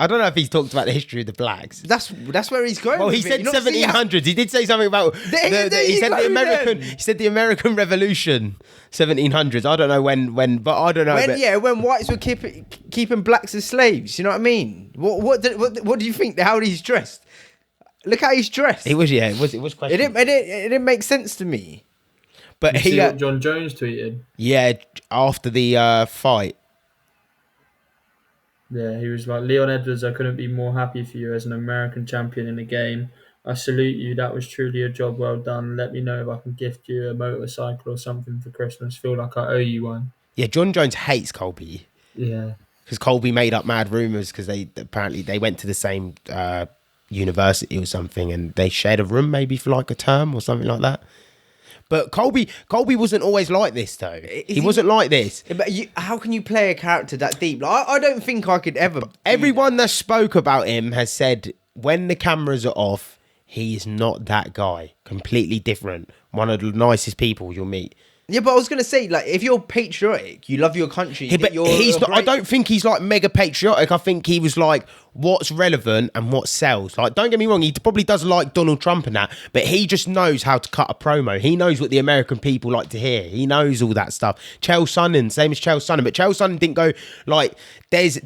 [SPEAKER 2] I don't know if he's talked about the history of the blacks.
[SPEAKER 1] That's where he's going.
[SPEAKER 2] Well, he
[SPEAKER 1] with
[SPEAKER 2] said
[SPEAKER 1] it. You not see how-
[SPEAKER 2] 1700s. He did say something about
[SPEAKER 1] There
[SPEAKER 2] he
[SPEAKER 1] you
[SPEAKER 2] said
[SPEAKER 1] go
[SPEAKER 2] the American.
[SPEAKER 1] then.
[SPEAKER 2] He said the American Revolution, 1700s. I don't know when, but I don't know.
[SPEAKER 1] When whites were keeping blacks as slaves. You know what I mean? What do you think? How he's dressed? Look how he's dressed.
[SPEAKER 2] It was questionable.
[SPEAKER 1] It didn't make sense to me.
[SPEAKER 2] But
[SPEAKER 3] You
[SPEAKER 2] he
[SPEAKER 3] see what John Jones tweeted?
[SPEAKER 2] after the fight.
[SPEAKER 3] Yeah, he was like, Leon Edwards, I couldn't be more happy for you as an American champion in the game. I salute you. That was truly a job well done. Let me know if I can gift you a motorcycle or something for Christmas. Feel like I owe you one.
[SPEAKER 2] Yeah, John Jones hates Colby
[SPEAKER 3] Yeah.
[SPEAKER 2] because Colby made up mad rumors because they went to the same university or something and they shared a room maybe for like a term or something like that. But Colby wasn't always like this though. He wasn't like this.
[SPEAKER 1] But how can you play a character that deep? Like, I don't think I could ever.
[SPEAKER 2] Everyone that spoke about him has said when the cameras are off, he is not that guy. Completely different. One of the nicest people you'll meet.
[SPEAKER 1] Yeah, but I was gonna say, like, if you're patriotic, you love your country.
[SPEAKER 2] But he's not. I don't think he's like mega patriotic. I think he was like, what's relevant and what sells. Like, don't get me wrong, he probably does like Donald Trump and that, but he just knows how to cut a promo. He knows what the American people like to hear. He knows all that stuff. Chael Sonnen, same as Chael Sonnen, but Chael Sonnen didn't go like. There's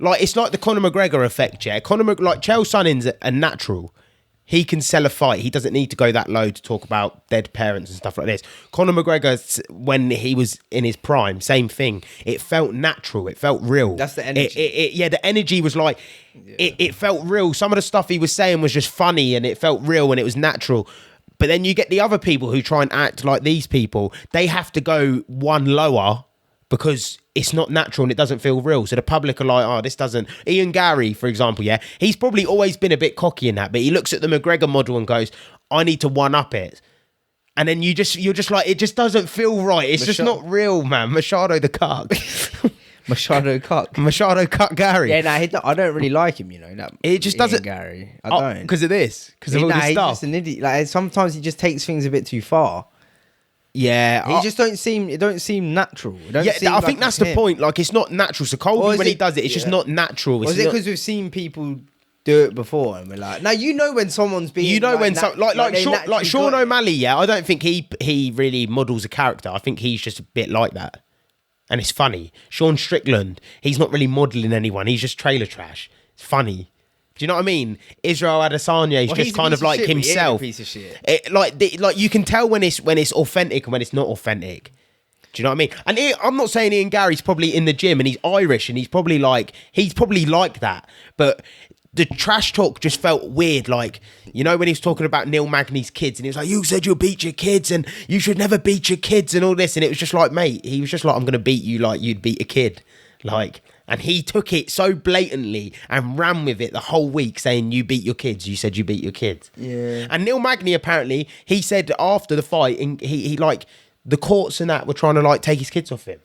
[SPEAKER 2] like it's like the Conor McGregor effect. Yeah, like Chael Sonnen's a natural. He can sell a fight. He doesn't need to go that low to talk about dead parents and stuff like this. Conor McGregor, when he was in his prime, same thing. It felt natural. It felt real.
[SPEAKER 1] That's the energy.
[SPEAKER 2] The energy was like, it felt real. Some of the stuff he was saying was just funny and it felt real and it was natural. But then you get the other people who try and act like these people. They have to go one lower because it's not natural and it doesn't feel real. So the public are like, oh, this doesn't... Ian Gary, for example, yeah, he's probably always been a bit cocky in that, but he looks at the McGregor model and goes, I need to one-up it. And then you're just like, it just doesn't feel right. It's just not real, man. Machado the cuck.
[SPEAKER 1] Machado Cuck.
[SPEAKER 2] Machado cuck Gary.
[SPEAKER 1] Yeah, I don't really like him, you know.
[SPEAKER 2] It just doesn't...
[SPEAKER 1] Gary. I don't.
[SPEAKER 2] Because of this? Because of all this
[SPEAKER 1] he's
[SPEAKER 2] stuff?
[SPEAKER 1] just an idiot. Like, sometimes he just takes things a bit too far.
[SPEAKER 2] Yeah,
[SPEAKER 1] He just don't seem natural.
[SPEAKER 2] I think that's the point. Like, it's not natural. So Colby, when he does it, it's just not natural.
[SPEAKER 1] Or is it because we've seen people do it before and we're like, now you know when someone's being,
[SPEAKER 2] you know,
[SPEAKER 1] like,
[SPEAKER 2] when some like Sean O'Malley, yeah, I don't think he really models a character. I think he's just a bit like that, and it's funny. Sean Strickland, he's not really modeling anyone. He's just trailer trash. It's funny. Do you know what I mean? Israel Adesanya is just kind of like himself.
[SPEAKER 1] Piece of shit.
[SPEAKER 2] Like you can tell when it's authentic and when it's not authentic. Do you know what I mean? And I'm not saying Ian Gary's probably in the gym and he's Irish and he's probably like that. But the trash talk just felt weird. Like, you know, when he was talking about Neil Magny's kids and he was like, you said you'll beat your kids and you should never beat your kids and all this. And it was just like, mate, he was just like, I'm going to beat you like you'd beat a kid. Like... And he took it so blatantly and ran with it the whole week saying, you beat your kids. You said you beat your kids.
[SPEAKER 1] Yeah.
[SPEAKER 2] And Neil Magny, apparently, he said after the fight, and he like, the courts and that were trying to like take his kids off him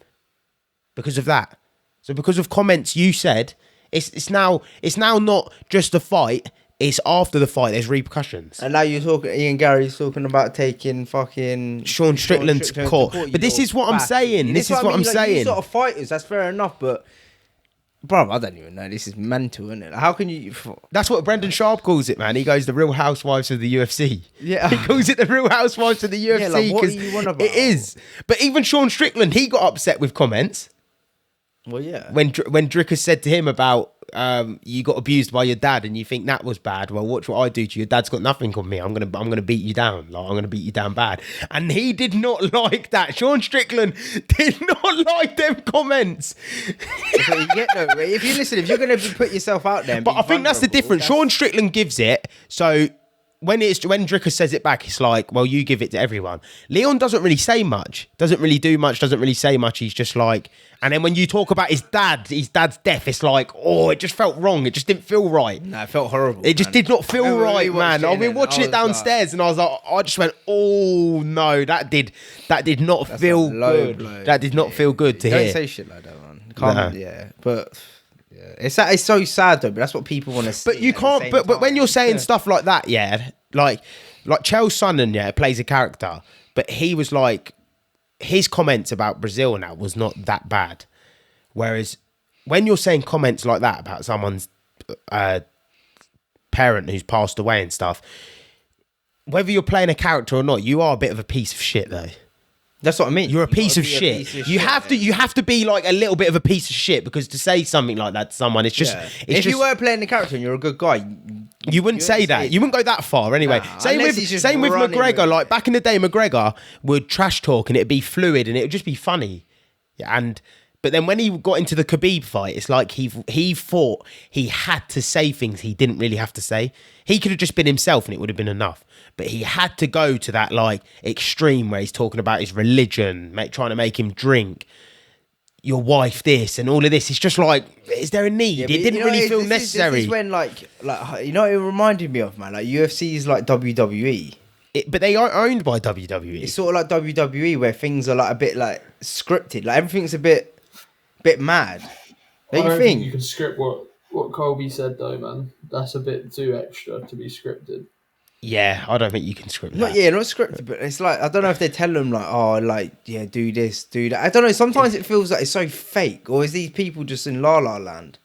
[SPEAKER 2] because of that. So because of comments you said, it's now not just the fight. It's after the fight. There's repercussions.
[SPEAKER 1] And now Ian Gary's talking about taking fucking
[SPEAKER 2] Sean Strickland's court. But this is what I'm saying. This is what I'm saying.
[SPEAKER 1] These sort of fighters, that's fair enough, but... Bro, I don't even know. This is mental, isn't it? How can you...
[SPEAKER 2] That's what Brendan Sharp calls it, man. He goes, the Real Housewives of the UFC.
[SPEAKER 1] Yeah.
[SPEAKER 2] He calls it the Real Housewives of the UFC.
[SPEAKER 1] Yeah, like, what are you on about?
[SPEAKER 2] It is. But even Sean Strickland, he got upset with comments.
[SPEAKER 1] Well, yeah.
[SPEAKER 2] When Dricker said to him about, you got abused by your dad and you think that was bad. Well, watch what I do to you. Your dad's got nothing on me. I'm gonna beat you down. Like, I'm gonna beat you down bad. And he did not like that. Sean Strickland did not like them comments.
[SPEAKER 1] So you get no. If you're gonna put yourself out there,
[SPEAKER 2] but I think that's the difference. Sean Strickland gives it. So when Dricker says it back, it's like, well, you give it to everyone. Leon doesn't really say much. Doesn't really do much. Doesn't really say much. He's just like. And then when you talk about his dad's death, it's like, oh, it just felt wrong. It just didn't feel right.
[SPEAKER 1] No, it felt horrible.
[SPEAKER 2] It just did not feel right, man. I've been watching it downstairs, and I was like, I just went, oh no, that did not feel good. That did not feel good to hear.
[SPEAKER 1] Don't say shit like that, man. Can't, yeah, but It's so sad though, but that's what people want to see.
[SPEAKER 2] But you can't. But when you're saying stuff like that, yeah, like Chael Sonnen, yeah, plays a character, but he was like, his comments about Brazil now was not that bad. Whereas when you're saying comments like that about someone's parent who's passed away and stuff, whether you're playing a character or not, you are a bit of a piece of shit though.
[SPEAKER 1] That's what I mean.
[SPEAKER 2] You're a piece of shit. You have to be like a little bit of a piece of shit, because to say something like that to someone, it's just.
[SPEAKER 1] Yeah.
[SPEAKER 2] If
[SPEAKER 1] you were playing the character and you're a good guy,
[SPEAKER 2] you wouldn't say that. You wouldn't go that far anyway.
[SPEAKER 1] Nah,
[SPEAKER 2] same with McGregor. Like back in the day, McGregor would trash talk and it'd be fluid and it would just be funny. Yeah, but then when he got into the Khabib fight, it's like he thought he had to say things he didn't really have to say. He could have just been himself and it would have been enough. But he had to go to that like extreme where he's talking about his religion, trying to make him drink, your wife this and all of this. It's just like, is there a need? It didn't really feel necessary.
[SPEAKER 1] This is when like you know what it reminded me of, man? Like UFC is like WWE.
[SPEAKER 2] But they are owned by WWE.
[SPEAKER 1] It's sort of like WWE where things are like a bit like scripted. Like everything's a bit mad. Don't you think?
[SPEAKER 3] You can script what Colby said though, man. That's a bit too extra to be scripted.
[SPEAKER 2] Yeah, I don't think you can script that.
[SPEAKER 1] Not scripted, but it's like, I don't know if they tell them like, oh, like, yeah, do this, do that. I don't know. Sometimes it feels like it's so fake, or is these people just in La La Land?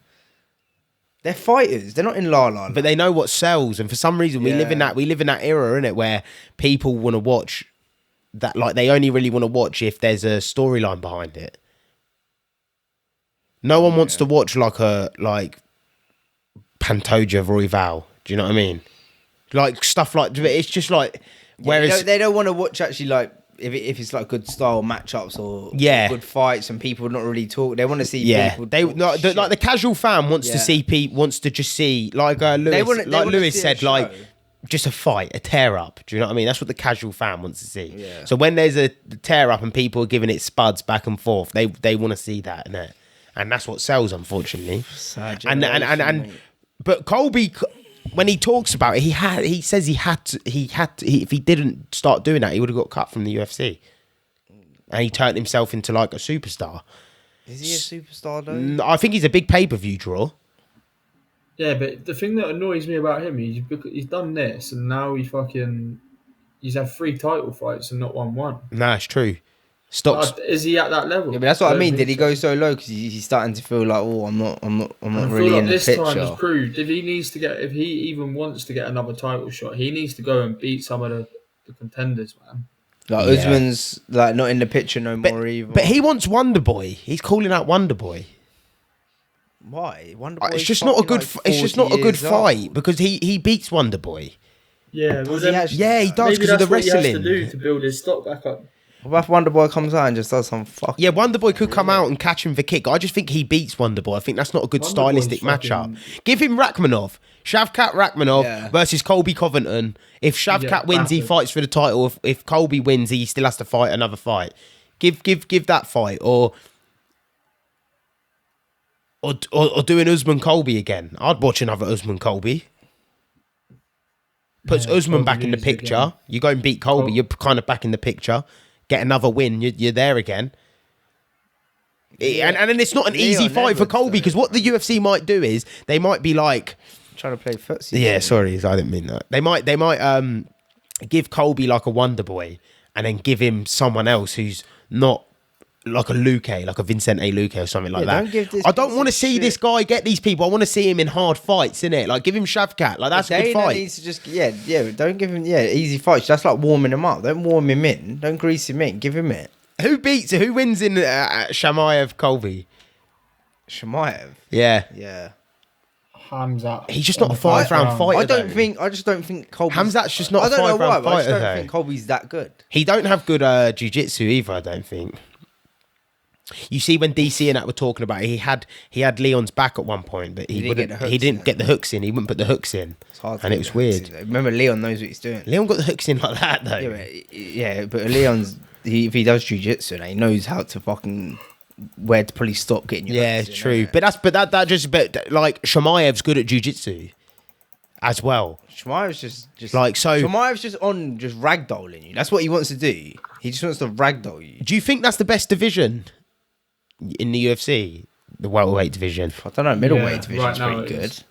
[SPEAKER 1] They're fighters. They're not in La La Land.
[SPEAKER 2] But they know what sells, and for some reason we live in that era, innit, where people want to watch that. Like they only really want to watch if there's a storyline behind it. No one wants to watch like Pantoja Royval. Do you know what I mean? Like stuff like, it's just like, whereas
[SPEAKER 1] they don't want to watch actually like if it's like good style matchups or good fights and people not really talk. They want to see people.
[SPEAKER 2] Like the casual fan wants to see wants to just see like Lewis said like just a fight, a tear up. Do you know what I mean? That's what the casual fan wants to see.
[SPEAKER 1] Yeah.
[SPEAKER 2] So when there's a tear up and people are giving it spuds back and forth, they want to see that, innit? And that's what sells, unfortunately. But Colby, when he talks about it, he says he had to, if he didn't start doing that, he would have got cut from the UFC. And he turned himself into like a superstar.
[SPEAKER 1] Is he a superstar though?
[SPEAKER 2] I think he's a big pay-per-view draw.
[SPEAKER 3] Yeah, but the thing that annoys me about him, he's done this and now he's had 3 title fights and not won one.
[SPEAKER 2] Nah, it's true. Stop.
[SPEAKER 3] Is he at that level?
[SPEAKER 1] Yeah, but that's what I mean. Did he go so low because he's starting to feel like, oh, I'm not really
[SPEAKER 3] like
[SPEAKER 1] in the
[SPEAKER 3] this
[SPEAKER 1] picture.
[SPEAKER 3] Time has proved if he even wants to get another title shot, he needs to go and beat some of the contenders, man.
[SPEAKER 1] Like Usman's like not in the picture no more either.
[SPEAKER 2] But he wants Wonder Boy. He's calling out Wonder Boy.
[SPEAKER 1] Why? Wonder Boy.
[SPEAKER 2] It's just not a good. It's just not a good fight because he beats Wonder Boy.
[SPEAKER 3] Yeah,
[SPEAKER 2] he does because of the wrestling.
[SPEAKER 3] He has to do to build his stock back up.
[SPEAKER 1] What if Wonder Boy comes out and just does some fuck?
[SPEAKER 2] Yeah, Wonder Boy could come out and catch him for kick. I just think he beats Wonder Boy. I think that's not a good stylistic matchup. Give him Rachmanov. Shavkat Rachmanov versus Colby Covington. If Shavkat wins, he fights for the title. If Colby wins, he still has to fight another fight. Give that fight. Or do an Usman Colby again. I'd watch another Usman Colby. Puts Usman back in the picture. Again. You go and beat Colby, you're kind of back in the picture. Get another win, you're there again. And then it's not an easy fight for Colby because what the UFC might do is they might be like
[SPEAKER 1] trying to play footsie.
[SPEAKER 2] Yeah, sorry, I didn't mean that. They might give Colby like a Wonder Boy and then give him someone else who's not like a Luque, like a Vincente Luque or something like that. I don't want to see this guy get these people. I want to see him in hard fights, innit? Like give him Shavkat. Like that's a good fight.
[SPEAKER 1] Needs to just don't give him easy fights. That's like warming him up. Don't warm him in. Don't grease him in. Give him it.
[SPEAKER 2] Who wins in Shamaev Colby?
[SPEAKER 1] Shamaev.
[SPEAKER 2] Yeah.
[SPEAKER 1] Yeah.
[SPEAKER 3] Hamzat.
[SPEAKER 2] He's just not a 5-round fighter.
[SPEAKER 1] I just don't think Colby.
[SPEAKER 2] Hamzat's just not a 5-round fighter.
[SPEAKER 1] I just don't think Colby's that good.
[SPEAKER 2] He don't have good jiu-jitsu either, I don't think. You see, when DC and that were talking about it, he had Leon's back at one point, but he didn't get the hooks in. He wouldn't put the hooks in, and it was weird.
[SPEAKER 1] Remember, Leon knows what he's doing.
[SPEAKER 2] Leon got the hooks in like that though.
[SPEAKER 1] Yeah, but Leon's if he does jiu-jitsu, he knows how to fucking where to probably stop getting your hooks in,
[SPEAKER 2] true. But like Shamaev's good at jiu-jitsu as well.
[SPEAKER 1] Shamaev's just like so. Shamaev's just ragdolling you. That's what he wants to do. He just wants to ragdoll you.
[SPEAKER 2] Do you think that's the best division in the UFC? the welterweight division.
[SPEAKER 1] I don't know. Middleweight
[SPEAKER 3] Yeah,
[SPEAKER 1] division's
[SPEAKER 3] right now
[SPEAKER 1] pretty
[SPEAKER 3] it
[SPEAKER 1] good.
[SPEAKER 3] is.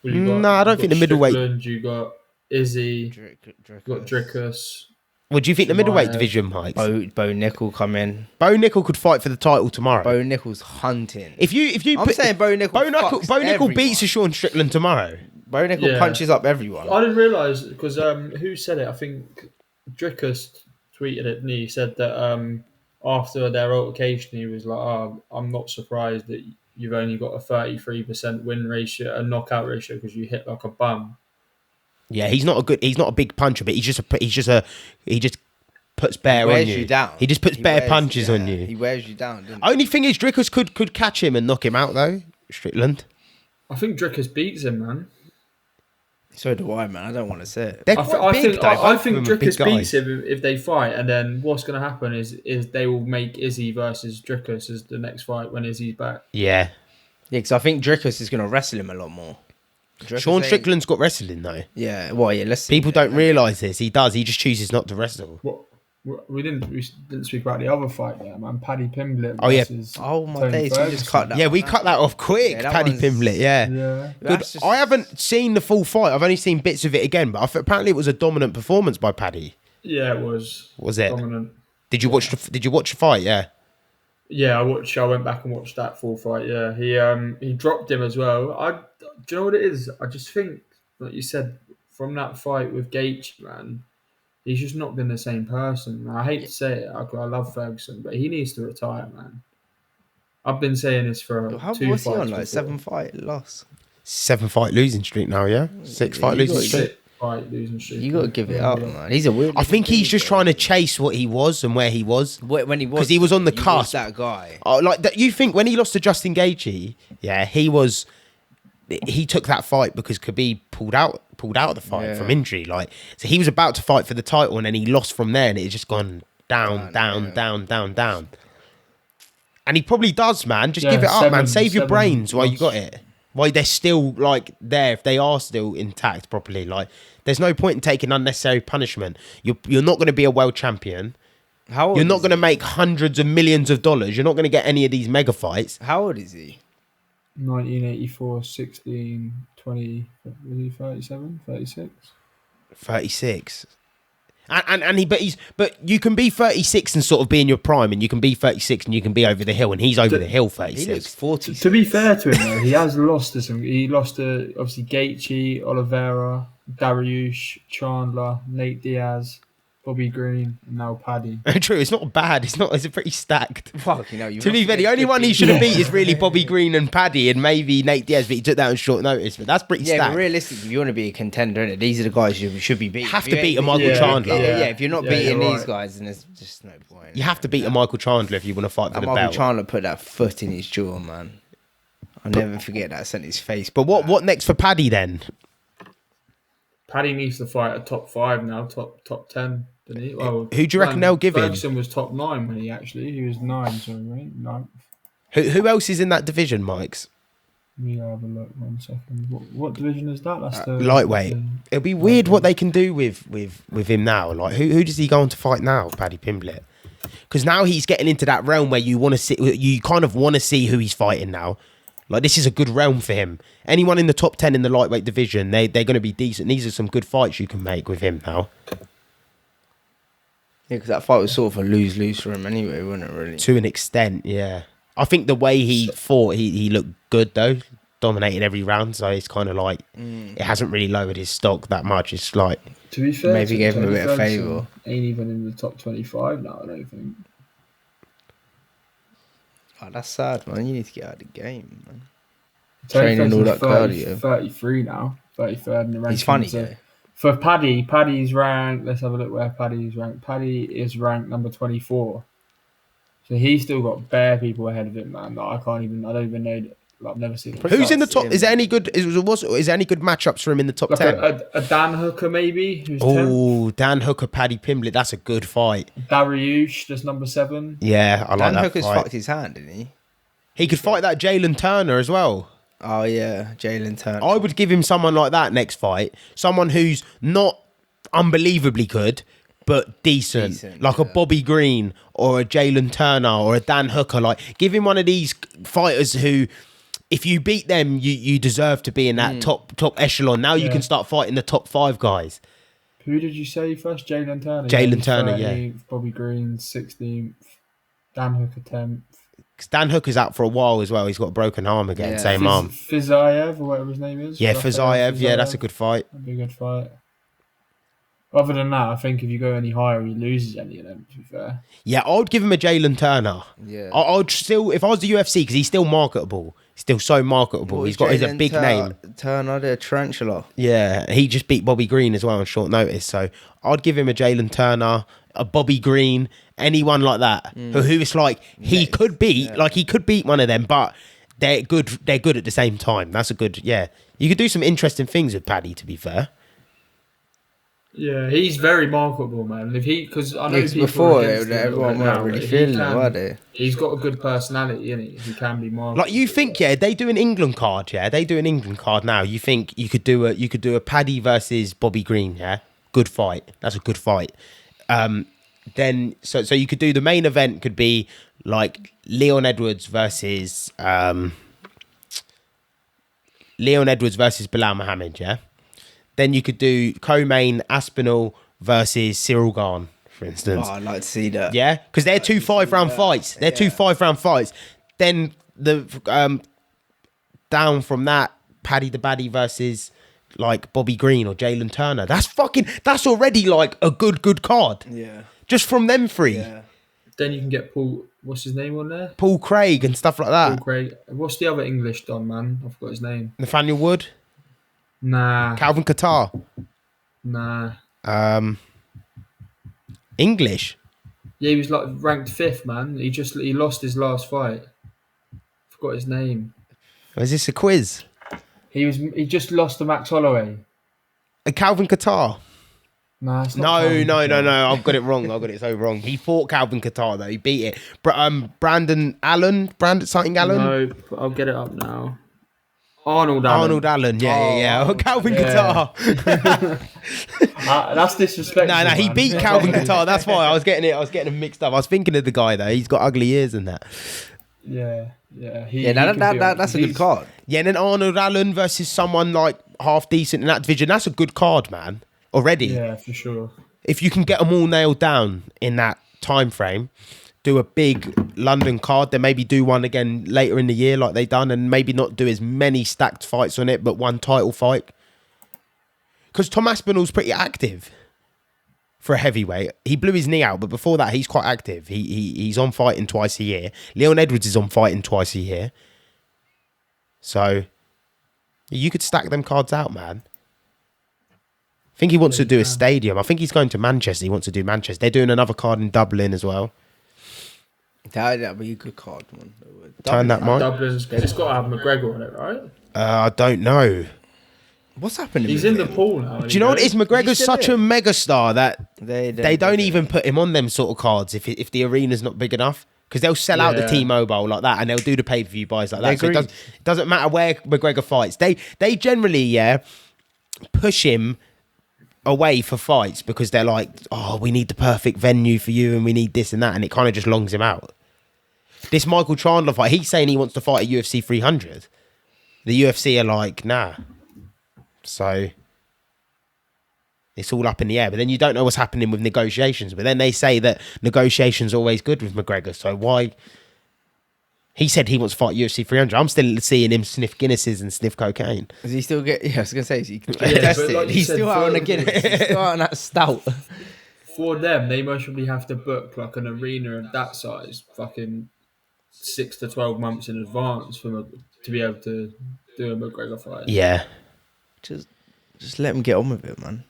[SPEAKER 3] Well, you
[SPEAKER 2] No, I don't think the middleweight.
[SPEAKER 3] Strickland, you got Izzy, you got
[SPEAKER 1] Drickus.
[SPEAKER 3] Drickus.
[SPEAKER 2] What do you think the middleweight
[SPEAKER 3] Shemaev.
[SPEAKER 2] division, Mike?
[SPEAKER 1] Bo Nickel come in.
[SPEAKER 2] Bo Nickel could fight for the title tomorrow.
[SPEAKER 1] Bo Nickel's hunting.
[SPEAKER 2] If you
[SPEAKER 1] I'm saying Bo Nickel.
[SPEAKER 2] Bo Nickel beats a Sean Strickland tomorrow.
[SPEAKER 1] Bo Nickel
[SPEAKER 3] Yeah.
[SPEAKER 1] punches up everyone.
[SPEAKER 3] I didn't realise because who said it? I think Drickus tweeted it and he said that after their altercation, he was like, "Oh, I'm not surprised that you've only got a 33% win ratio, a knockout ratio, because you hit like a bum."
[SPEAKER 2] Yeah, he's not a big puncher, but he just puts bare
[SPEAKER 1] Wears
[SPEAKER 2] on you.
[SPEAKER 1] you down.
[SPEAKER 2] He just puts bare punches on you.
[SPEAKER 1] He wears you down. Doesn't
[SPEAKER 2] Only thing is, Drickus could catch him and knock him out though. Strickland.
[SPEAKER 3] I think Drickus beats him, man.
[SPEAKER 1] he? So do I, man. I don't want to say it.
[SPEAKER 2] They're
[SPEAKER 3] I,
[SPEAKER 2] quite big, though.
[SPEAKER 3] I
[SPEAKER 2] Both of
[SPEAKER 3] think
[SPEAKER 2] them are big
[SPEAKER 3] Drickus
[SPEAKER 2] guys.
[SPEAKER 3] beats him if they fight, and then what's going to happen is they will make Izzy versus Drickus as the next fight when Izzy's back.
[SPEAKER 2] Yeah.
[SPEAKER 1] Yeah, because I think Drickus is going to wrestle him a lot more. Drickus
[SPEAKER 2] Sean
[SPEAKER 1] ain't-
[SPEAKER 2] Strickland's got wrestling though.
[SPEAKER 1] Yeah, well, yeah. Let's see.
[SPEAKER 2] People don't realise this. He does. He just chooses not to wrestle.
[SPEAKER 3] We didn't speak about the other fight there, man. Paddy Pimblett
[SPEAKER 2] Oh, yeah.
[SPEAKER 3] versus
[SPEAKER 1] Oh my
[SPEAKER 3] Tony
[SPEAKER 1] days! So you just
[SPEAKER 3] Ferguson.
[SPEAKER 1] cut that.
[SPEAKER 2] Yeah, we
[SPEAKER 1] one
[SPEAKER 2] cut
[SPEAKER 1] out.
[SPEAKER 2] that off quick.
[SPEAKER 1] Yeah, that
[SPEAKER 2] Paddy
[SPEAKER 1] one's-
[SPEAKER 2] Pimblett. Yeah.
[SPEAKER 3] Yeah.
[SPEAKER 2] Good.
[SPEAKER 1] That's just-
[SPEAKER 2] I haven't seen the full fight. I've only seen bits of it again, but apparently it was a dominant performance by Paddy.
[SPEAKER 3] Yeah, it was.
[SPEAKER 2] Was it?
[SPEAKER 3] Dominant.
[SPEAKER 2] Did you watch the fight? Yeah.
[SPEAKER 3] Yeah, I went back and watched that full fight. Yeah, he dropped him as well. Do you know what it is? I just think, like you said, from that fight with Gaethje, man, he's just not been the same person. I hate to say it. I love Ferguson, but he needs to retire, man. I've been saying this for
[SPEAKER 1] How
[SPEAKER 3] 2
[SPEAKER 1] was
[SPEAKER 3] fights.
[SPEAKER 1] he on? Like
[SPEAKER 3] before.
[SPEAKER 1] 7-fight loss.
[SPEAKER 2] 7-fight losing streak now. Yeah. 6-fight
[SPEAKER 1] you
[SPEAKER 2] losing
[SPEAKER 1] got-
[SPEAKER 2] streak.
[SPEAKER 3] 6-fight losing streak.
[SPEAKER 1] You got to give it up, man. He's a weird.
[SPEAKER 2] I think he's just trying to chase what he was and where he was.
[SPEAKER 1] when he was
[SPEAKER 2] 'Cause he was on the
[SPEAKER 1] he was
[SPEAKER 2] cusp.
[SPEAKER 1] that guy.
[SPEAKER 2] Oh, like that. You think when he lost to Justin Gaethje, yeah, he took that fight because Khabib pulled out of the fight
[SPEAKER 1] Yeah.
[SPEAKER 2] from injury. Like, so he was about to fight for the title and then he lost from there, and it's just gone down. And he probably does, man. Just
[SPEAKER 3] Yeah,
[SPEAKER 2] give it up, man. Save your
[SPEAKER 3] 7
[SPEAKER 2] brains while you got
[SPEAKER 3] months.
[SPEAKER 2] it. While they're still like there, if they are still intact properly, like there's no point in taking unnecessary punishment. You're not going to be a world champion.
[SPEAKER 1] How old
[SPEAKER 2] You're not
[SPEAKER 1] is
[SPEAKER 2] going to
[SPEAKER 1] he?
[SPEAKER 2] make hundreds of millions of dollars. You're not going to get any of these mega fights.
[SPEAKER 1] How old is he?
[SPEAKER 3] 1984, 16, 20, was he 37, 36?
[SPEAKER 2] 36. But you can be 36 and sort of be in your prime, and you can be 36 and you can be over the hill, and he's over the hill
[SPEAKER 1] He
[SPEAKER 2] 36.
[SPEAKER 1] looks 40.
[SPEAKER 3] To be fair to him, though, he has lost to some. He lost to obviously Gaethje, Oliveira, Dariush, Chandler, Nate Diaz, Bobby Green, and now Paddy.
[SPEAKER 2] True, it's not bad. It's pretty stacked.
[SPEAKER 1] Fuck, you know. You
[SPEAKER 2] To be fair, the only one he should have beat is really Bobby Green and Paddy, and maybe Nate Diaz, but he took that on short notice. But that's pretty
[SPEAKER 1] Yeah,
[SPEAKER 2] stacked.
[SPEAKER 1] but realistically, if you want to be a contender, innit, these are the guys you should be beating.
[SPEAKER 2] You have
[SPEAKER 1] If
[SPEAKER 2] to
[SPEAKER 1] you
[SPEAKER 2] beat
[SPEAKER 1] ain't-
[SPEAKER 2] a Michael
[SPEAKER 3] Yeah,
[SPEAKER 2] Chandler.
[SPEAKER 1] Yeah, if you're not
[SPEAKER 3] Yeah,
[SPEAKER 1] beating
[SPEAKER 3] you're
[SPEAKER 1] these
[SPEAKER 3] right.
[SPEAKER 1] guys, then there's just no point.
[SPEAKER 2] You have to beat a Michael Chandler if you want to fight for
[SPEAKER 1] And
[SPEAKER 2] the
[SPEAKER 1] Michael
[SPEAKER 2] belt.
[SPEAKER 1] Chandler put that foot in his jaw, man. I'll never forget that. Sent his face.
[SPEAKER 2] But what next for Paddy then?
[SPEAKER 3] Paddy needs to fight a top 5 now, top 10. Didn't he? Well,
[SPEAKER 2] Who do you reckon they'll give him?
[SPEAKER 3] Ferguson was top 9 when he was 9. Sorry, right? 9.
[SPEAKER 2] Who else is in that division, Mikes?
[SPEAKER 3] Let me have a look 1 second. What division is that? That's the
[SPEAKER 2] Lightweight. It'll be weird what they can do with him now. Like who does he go on to fight now, Paddy Pimblett? Because now he's getting into that realm where you kind of want to see who he's fighting now. Like this is a good realm for him. Anyone in the top 10 in the lightweight division, they're going to be decent. These are some good fights you can make with him now.
[SPEAKER 1] Yeah, because that fight was sort of a lose-lose for him anyway, wasn't it, really?
[SPEAKER 2] To an extent, yeah. I think the way he fought, he looked good though. Dominated every round, so it's kind of like it hasn't really lowered his stock that much. It's like
[SPEAKER 3] To be fair,
[SPEAKER 1] Maybe gave him a
[SPEAKER 3] Tony
[SPEAKER 1] bit of
[SPEAKER 3] Ferguson
[SPEAKER 1] favour.
[SPEAKER 3] Ain't even in the top 25 now, I don't think.
[SPEAKER 1] Oh, that's sad, man. You need to get out of the game, man.
[SPEAKER 3] Tony
[SPEAKER 1] Training all
[SPEAKER 3] Ferguson's
[SPEAKER 1] that cardio.
[SPEAKER 3] 33 now, 33rd in the rankings.
[SPEAKER 1] He's funny,
[SPEAKER 3] So
[SPEAKER 1] though.
[SPEAKER 3] for Paddy's ranked, let's have a look where Paddy's ranked. Paddy is ranked number 24. So he's still got bare people ahead of him, man. Like, I don't even know. Like, I've never seen him.
[SPEAKER 2] who's in the
[SPEAKER 1] That's
[SPEAKER 2] top?
[SPEAKER 1] him.
[SPEAKER 2] Is there any good? Is there any good matchups for him in the top
[SPEAKER 3] Like
[SPEAKER 2] 10?
[SPEAKER 3] a Dan Hooker, maybe, who's 10th.
[SPEAKER 2] Oh, Dan Hooker, Paddy Pimblett. That's a good fight.
[SPEAKER 3] Dariush, that's number 7.
[SPEAKER 2] Yeah, I like
[SPEAKER 1] Dan
[SPEAKER 2] that
[SPEAKER 1] Hooker's
[SPEAKER 2] fight.
[SPEAKER 1] fucked his hand, didn't he?
[SPEAKER 2] He could fight that Jalen Turner as well.
[SPEAKER 1] Oh, yeah. Jalen Turner.
[SPEAKER 2] I would give him someone like that next fight. Someone who's not unbelievably good, but decent,
[SPEAKER 1] Decent,
[SPEAKER 2] like a
[SPEAKER 1] yeah.
[SPEAKER 2] Bobby Green or a Jalen Turner or a Dan Hooker. Like, give him one of these fighters who, if you beat them, you deserve to be in that top echelon. Now you
[SPEAKER 3] Yeah.
[SPEAKER 2] can start fighting the top 5 guys.
[SPEAKER 3] Who did you say first? Jalen Turner.
[SPEAKER 2] Jalen
[SPEAKER 3] he's
[SPEAKER 2] Turner,
[SPEAKER 3] 13th, Bobby Green 16th, Dan Hooker 10th.
[SPEAKER 2] 'Cause Dan Hooker's out for a while as well. He's got a broken arm again,
[SPEAKER 1] Yeah.
[SPEAKER 2] same arm.
[SPEAKER 3] Fizayev or whatever his name is.
[SPEAKER 2] Yeah,
[SPEAKER 3] Rafael
[SPEAKER 2] Fizayev. Yeah, that's a good fight.
[SPEAKER 3] That'd be a good fight. Other than that, I think if you go any higher, he loses any of them, to be fair.
[SPEAKER 2] Yeah, I'd give him a Jalen Turner.
[SPEAKER 1] Yeah.
[SPEAKER 2] I'd still, if I was the UFC, because he's still marketable. He's still so marketable. He's a
[SPEAKER 1] Jalen
[SPEAKER 2] big name.
[SPEAKER 1] Turner, the tarantula.
[SPEAKER 2] Yeah, he just beat Bobby Green as well on short notice. So I'd give him a Jalen Turner, a Bobby Green, anyone like that. Who it's like he could beat, like he could beat one of them, but they're good. They're good at the same time. That's a good. Yeah, you could do some interesting things with Paddy. To be fair.
[SPEAKER 3] Yeah, he's very marketable, man. If he, because I know
[SPEAKER 1] Because
[SPEAKER 3] people
[SPEAKER 1] before
[SPEAKER 3] against him
[SPEAKER 1] everyone
[SPEAKER 3] now,
[SPEAKER 1] weren't really
[SPEAKER 3] but
[SPEAKER 1] feeling it, were they?
[SPEAKER 3] He's got a good personality, innit? He can be marketable.
[SPEAKER 2] Like you think, yeah, they do an England card, yeah, they do an England card now. You think you could do a Paddy versus Bobby Green, yeah, good fight. That's a good fight. Then so you could do the main event could be like Leon Edwards versus Bilal Muhammad, yeah. Then you could do co-main Aspinall versus Cyril Gane, for instance.
[SPEAKER 1] Oh, I'd like to see that.
[SPEAKER 2] Yeah, because they're two 5-round fights. They're two 5-round fights. Then the down from that, Paddy the Baddy versus like Bobby Green or Jalen Turner. That's already like a good card.
[SPEAKER 1] Yeah.
[SPEAKER 2] Just from them three.
[SPEAKER 1] Yeah.
[SPEAKER 3] Then you can get Paul, what's his name on there?
[SPEAKER 2] Paul Craig and stuff like
[SPEAKER 3] Paul
[SPEAKER 2] that.
[SPEAKER 3] Craig. What's the other English Don, man? I forgot his name.
[SPEAKER 2] Nathaniel Wood,
[SPEAKER 3] Nah.
[SPEAKER 2] Calvin Qatar.
[SPEAKER 3] Nah.
[SPEAKER 2] English.
[SPEAKER 3] Yeah, he was like ranked 5th, man. He lost his last fight. Forgot his name.
[SPEAKER 2] Is this a quiz?
[SPEAKER 3] He just lost to Max Holloway.
[SPEAKER 2] Calvin Qatar.
[SPEAKER 3] Nah, it's not
[SPEAKER 2] No.
[SPEAKER 3] Calvin.
[SPEAKER 2] I've got it wrong. I've got it so wrong. He fought Calvin Qatar though. He beat it. Brandon Allen.
[SPEAKER 3] No, but I'll get it up now. Arnold Allen.
[SPEAKER 2] Yeah. Calvin
[SPEAKER 3] Yeah.
[SPEAKER 2] Qatar.
[SPEAKER 3] That's disrespectful.
[SPEAKER 2] No, he
[SPEAKER 3] man.
[SPEAKER 2] beat Calvin Qatar. That's why I was getting him mixed up. I was thinking of the guy though. He's got ugly ears and that.
[SPEAKER 3] Yeah.
[SPEAKER 1] That's a good card.
[SPEAKER 2] Yeah, and then Arnold Allen versus someone like half decent in that division. That's a good card, man. Already.
[SPEAKER 3] Yeah, for sure.
[SPEAKER 2] If you can get them all nailed down in that time frame, do a big London card, then maybe do one again later in the year like they done, and maybe not do as many stacked fights on it, but one title fight. Because Tom Aspinall's pretty active for a heavyweight. He blew his knee out, but before that, he's quite active. He's on fighting twice a year. Leon Edwards is on fighting twice a year. So you could stack them cards out, man. I think he wants to do a stadium. I think he's going to Manchester. He wants to do Manchester. They're doing another card in Dublin as well.
[SPEAKER 1] That'd be a good card, man.
[SPEAKER 2] Turn that mic.
[SPEAKER 3] Dublin's good. It's got to have McGregor on it, right?
[SPEAKER 2] I don't know.
[SPEAKER 1] What's happening?
[SPEAKER 3] He's
[SPEAKER 1] with
[SPEAKER 3] in the
[SPEAKER 1] him?
[SPEAKER 3] pool now.
[SPEAKER 2] Do you know what it is? McGregor's
[SPEAKER 1] still
[SPEAKER 2] such a mega star that they don't
[SPEAKER 1] do
[SPEAKER 2] even put him on them sort of cards if the arena's not big enough. Because they'll sell out the
[SPEAKER 3] Yeah.
[SPEAKER 2] T-Mobile like that, and they'll do the pay-per-view buys like that. So
[SPEAKER 1] Agreed.
[SPEAKER 2] it doesn't matter where McGregor fights. They generally push him away for fights because they're like, oh, we need the perfect venue for you, and we need this and that, and it kind of just longs him out. This Michael Chandler fight, he's saying he wants to fight at UFC 300. The UFC are like, nah. So it's all up in the air. But then you don't know what's happening with negotiations. But then they say that negotiations are always good with McGregor. So why? He said he wants to fight UFC 300. I'm still seeing him sniff Guinnesses and sniff cocaine.
[SPEAKER 1] Does he still get? Yeah, I was gonna say he can
[SPEAKER 3] Yeah,
[SPEAKER 1] get
[SPEAKER 3] but
[SPEAKER 1] tested.
[SPEAKER 3] like you
[SPEAKER 1] He's
[SPEAKER 3] said,
[SPEAKER 1] still out on
[SPEAKER 3] for-
[SPEAKER 1] the Guinness. He's still out on that stout.
[SPEAKER 3] For them, they most probably have to book like an arena of that size, fucking 6 to 12 months in advance to be able to do a McGregor fight.
[SPEAKER 2] Yeah.
[SPEAKER 1] Just let him get on with it, man.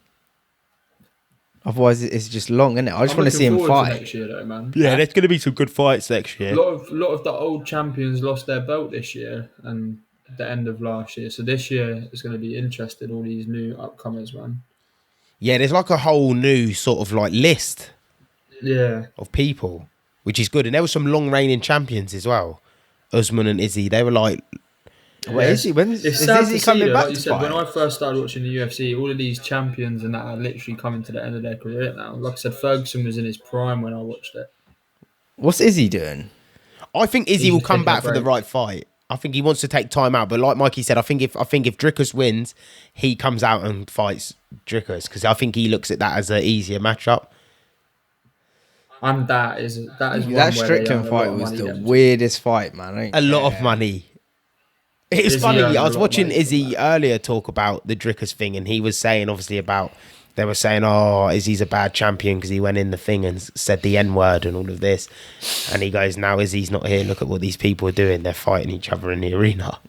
[SPEAKER 1] Otherwise, it's just long, isn't it? I just want to see him fight.
[SPEAKER 3] Next year, though, man.
[SPEAKER 2] Yeah, there's going to be some good fights next year.
[SPEAKER 3] A lot of the old champions lost their belt this year and the end of last year. So this year is going to be interesting. All these new upcomers, man.
[SPEAKER 2] Yeah, there's like a whole new sort of like list
[SPEAKER 3] Yeah,
[SPEAKER 2] of people, which is good. And there were some long reigning champions as well. Usman and Izzy, they were like
[SPEAKER 1] Wait, is he?
[SPEAKER 3] It's
[SPEAKER 1] Is
[SPEAKER 3] sad
[SPEAKER 1] he
[SPEAKER 3] to see,
[SPEAKER 1] coming
[SPEAKER 3] though,
[SPEAKER 1] back
[SPEAKER 3] like you
[SPEAKER 1] to
[SPEAKER 3] said, when
[SPEAKER 1] fight?
[SPEAKER 3] I first started watching the UFC, all of these champions and that are literally coming to the end of their career now. Like I said, Ferguson was in his prime when I watched it.
[SPEAKER 1] What's Izzy doing?
[SPEAKER 2] I think Izzy
[SPEAKER 3] He's
[SPEAKER 2] will
[SPEAKER 3] just
[SPEAKER 2] come
[SPEAKER 3] taking a
[SPEAKER 2] back for the
[SPEAKER 3] break.
[SPEAKER 2] right fight. I think he wants to take time out, but like Mikey said, I think if Dricus wins, he comes out and fights Dricus because I think he looks at that as an easier matchup.
[SPEAKER 3] And that is one
[SPEAKER 1] That
[SPEAKER 3] where they
[SPEAKER 1] Strickland
[SPEAKER 3] earn a lot
[SPEAKER 1] fight
[SPEAKER 3] of
[SPEAKER 1] was
[SPEAKER 3] money,
[SPEAKER 1] the
[SPEAKER 3] them two.
[SPEAKER 1] weirdest fight, man. I don't
[SPEAKER 2] A lot of
[SPEAKER 1] care.
[SPEAKER 2] money. It's
[SPEAKER 3] Izzy
[SPEAKER 2] funny.
[SPEAKER 3] earns
[SPEAKER 2] I
[SPEAKER 3] a
[SPEAKER 2] was
[SPEAKER 3] lot of
[SPEAKER 2] watching
[SPEAKER 3] money from
[SPEAKER 2] Izzy
[SPEAKER 3] that.
[SPEAKER 2] earlier talk about the Dricus thing, and he was saying obviously about they were saying, "Oh, Izzy's a bad champion because he went in the thing and said the N word and all of this." And he goes, "Now Izzy's not here. Look at what these people are doing. They're fighting each other in the arena."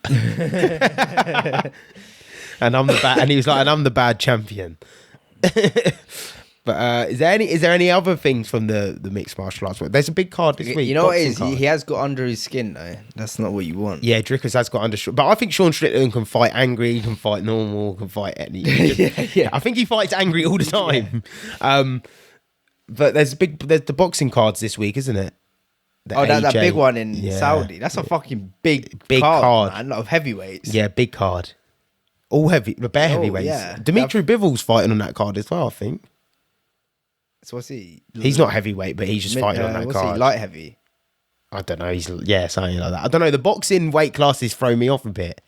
[SPEAKER 2] And I'm the bad. And he was like, "And I'm the bad champion." But is there any other things from the mixed martial arts? There's a big card this week.
[SPEAKER 1] You know what it
[SPEAKER 2] boxing
[SPEAKER 1] is?
[SPEAKER 2] card.
[SPEAKER 1] He has got under his skin though. That's not what you want.
[SPEAKER 2] Yeah, Dricus has got under, but I think Sean Strickland can fight angry, he can fight normal, can fight any.
[SPEAKER 1] Yeah.
[SPEAKER 2] I think he fights angry all the time. But there's the boxing cards this week, isn't it? The
[SPEAKER 1] That
[SPEAKER 2] AJ
[SPEAKER 1] big one in
[SPEAKER 2] yeah.
[SPEAKER 1] Saudi. That's a fucking big
[SPEAKER 2] card.
[SPEAKER 1] card, man. Lot of heavyweights.
[SPEAKER 2] Yeah, big card. All heavy, the bare heavyweights.
[SPEAKER 1] yeah.
[SPEAKER 2] Dimitri Bivol's fighting on that card as well, I think.
[SPEAKER 1] So what's he?
[SPEAKER 2] He's not heavyweight, but he's just fighting on that
[SPEAKER 1] what's
[SPEAKER 2] card.
[SPEAKER 1] he? Light heavy.
[SPEAKER 2] I don't know. He's something like that. I don't know. The boxing weight classes throw me off a bit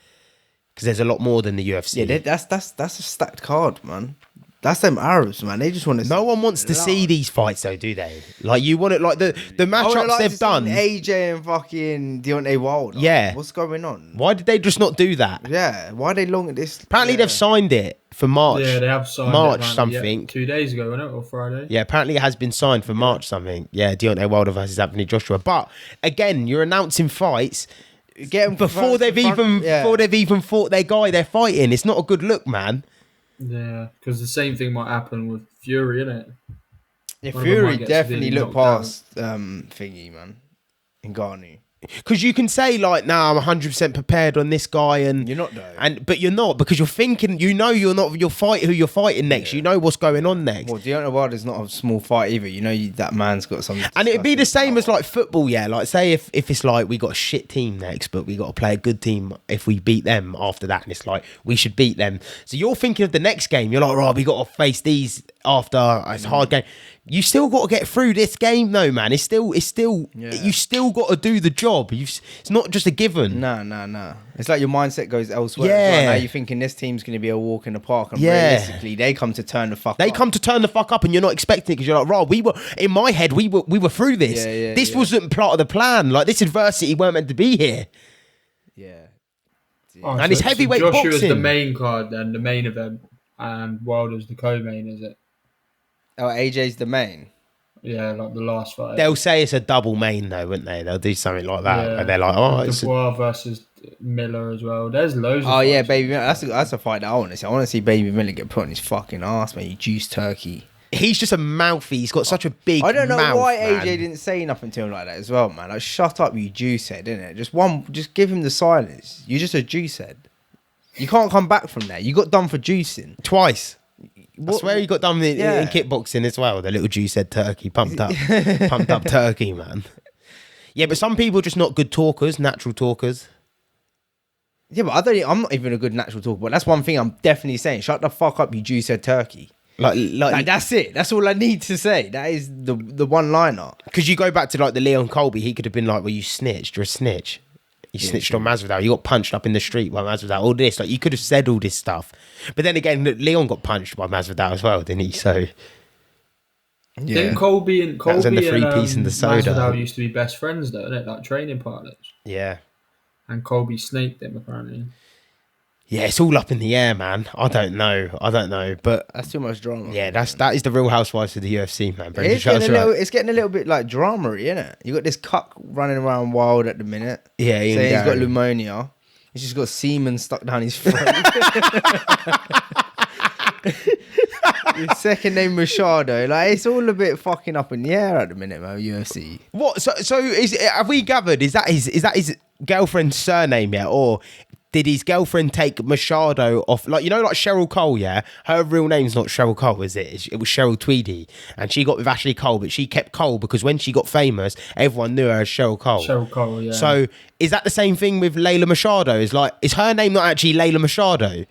[SPEAKER 2] because there's a lot more than the UFC.
[SPEAKER 1] Yeah, that's a stacked card, man. That's them Arabs, man. They just want to.
[SPEAKER 2] No one wants to see these fights, though, do they? Like you want it, like the matchups they've done.
[SPEAKER 1] AJ and fucking Deontay Wilder.
[SPEAKER 2] Yeah.
[SPEAKER 1] What's going on?
[SPEAKER 2] Why did they just not do that?
[SPEAKER 1] Yeah. Why are they long at this?
[SPEAKER 2] Apparently they've signed it for March.
[SPEAKER 3] Yeah, they have signed
[SPEAKER 2] March
[SPEAKER 3] it, apparently,
[SPEAKER 2] something.
[SPEAKER 3] Yeah, 2 days ago, wasn't it, or Friday?
[SPEAKER 2] Yeah, apparently it has been signed for March something. Yeah, Deontay Wilder versus Anthony Joshua. But again, you're announcing fights
[SPEAKER 1] Get 'em
[SPEAKER 2] before they've even fought their guy they're fighting. It's not a good look, man.
[SPEAKER 3] Yeah, because the same thing might happen with Fury, innit?
[SPEAKER 1] Yeah,
[SPEAKER 3] One of them
[SPEAKER 1] Fury
[SPEAKER 3] might get
[SPEAKER 1] definitely
[SPEAKER 3] severely
[SPEAKER 1] looked
[SPEAKER 3] knocked
[SPEAKER 1] past thingy, man. Ngannou.
[SPEAKER 2] Because you can say like, "Nah, I'm 100% prepared on this guy," and
[SPEAKER 1] You're not, though.
[SPEAKER 2] but you're not because you're thinking. You know, you're not. You'll fight who you're fighting next.
[SPEAKER 1] Yeah.
[SPEAKER 2] You know what's going on next.
[SPEAKER 1] Well, Deontay Wilder's not a small fight either. You know that man's got some.
[SPEAKER 2] And it'd be the same as
[SPEAKER 1] power.
[SPEAKER 2] like football, yeah. Like say if it's like we got a shit team next, but we got to play a good team if we beat them after that, and it's like we should beat them. So you're thinking of the next game. You're like, right, we got to face these after it's a hard game. You still got to get through this game, though, man. It's still.
[SPEAKER 1] Yeah.
[SPEAKER 2] You still got to do the job. It's not just a given.
[SPEAKER 1] No. It's like your mindset goes elsewhere.
[SPEAKER 2] Yeah.
[SPEAKER 1] Right now you're thinking this team's going to be a walk in the park, and
[SPEAKER 2] Yeah.
[SPEAKER 1] realistically, they come to turn the fuck.
[SPEAKER 2] They
[SPEAKER 1] up.
[SPEAKER 2] come to turn the fuck up, and you're not expecting it because you're like, right, we were in my head, we were through this.
[SPEAKER 1] Yeah,
[SPEAKER 2] This wasn't part of the plan. Like this adversity weren't meant to be here.
[SPEAKER 1] Yeah.
[SPEAKER 3] Oh,
[SPEAKER 2] And it's heavyweight
[SPEAKER 3] Joshua's
[SPEAKER 2] boxing.
[SPEAKER 3] the main card, then the main event, and Wilder's the co-main, is it?
[SPEAKER 1] Oh, AJ's the main.
[SPEAKER 3] Yeah, like the last fight.
[SPEAKER 2] They'll say it's a double main, though, wouldn't they? They'll do something like that,
[SPEAKER 3] Yeah.
[SPEAKER 2] and they're like, oh, it's
[SPEAKER 3] Dubois versus Miller as well. There's loads.
[SPEAKER 1] Oh
[SPEAKER 3] of
[SPEAKER 1] yeah,
[SPEAKER 3] fights.
[SPEAKER 1] Baby Miller. That's a fight that I want to see. I want to see Baby Miller get put on his fucking ass, man. You juice turkey.
[SPEAKER 2] he's just a mouthy. He's got such a big.
[SPEAKER 1] I don't know
[SPEAKER 2] mouth,
[SPEAKER 1] why
[SPEAKER 2] man.
[SPEAKER 1] AJ didn't say nothing to him like that as well, man. Like, shut up, you juice head, innit? Just give him the silence. You're just a juice head. You can't come back from that. You got done for juicing.
[SPEAKER 2] Twice. I
[SPEAKER 1] What-
[SPEAKER 2] swear he got done in
[SPEAKER 1] Yeah.
[SPEAKER 2] kickboxing as well. The little Jew said turkey, pumped up turkey, man. Yeah, but some people are just not good talkers, natural talkers.
[SPEAKER 1] Yeah, but I'm not even a good natural talker. But that's one thing I'm definitely saying. Shut the fuck up, you juice head turkey. Like that's it. That's all I need to say. That is the one liner.
[SPEAKER 2] because you go back to like the Leon Colby, he could have been like, "Well, you snitched. You're a snitch. You snitched on Masvidal. You got punched up in the street by Masvidal. All this, like you could have said all this stuff." But then again, Leon got punched by Masvidal as well, didn't he? So
[SPEAKER 1] Yeah.
[SPEAKER 3] Didn't Colby
[SPEAKER 2] was in the three-piece and the soda.
[SPEAKER 3] Masvidal used to be best friends though, innit? Like training partners.
[SPEAKER 2] yeah.
[SPEAKER 3] And Colby snaked him apparently.
[SPEAKER 2] Yeah, it's all up in the air, man. I don't know, but
[SPEAKER 1] That's too much drama.
[SPEAKER 2] yeah, that is the Real Housewives of the UFC, man. Brendan
[SPEAKER 1] It's getting,
[SPEAKER 2] Schaub's
[SPEAKER 1] a little,
[SPEAKER 2] right.
[SPEAKER 1] it's getting a little bit like drama-y, innit? You got this cuck running around wild at the minute.
[SPEAKER 2] Yeah, Ian
[SPEAKER 1] saying he's got
[SPEAKER 2] Gary.
[SPEAKER 1] pneumonia. He's just got semen stuck down his throat. His second name Machado. Like, it's all a bit fucking up in the air at the minute, man. UFC.
[SPEAKER 2] What? So have we gathered? Is that his girlfriend's surname yet, or did his girlfriend take Machado off? Like, you know, like Cheryl Cole, yeah? Her real name's not Cheryl Cole, is it? It was Cheryl Tweedy. And she got with Ashley Cole, but she kept Cole because when she got famous, everyone knew her as Cheryl Cole.
[SPEAKER 3] Cheryl Cole, yeah.
[SPEAKER 2] So is that the same thing with Layla Machado? Is her name not actually Layla Machado?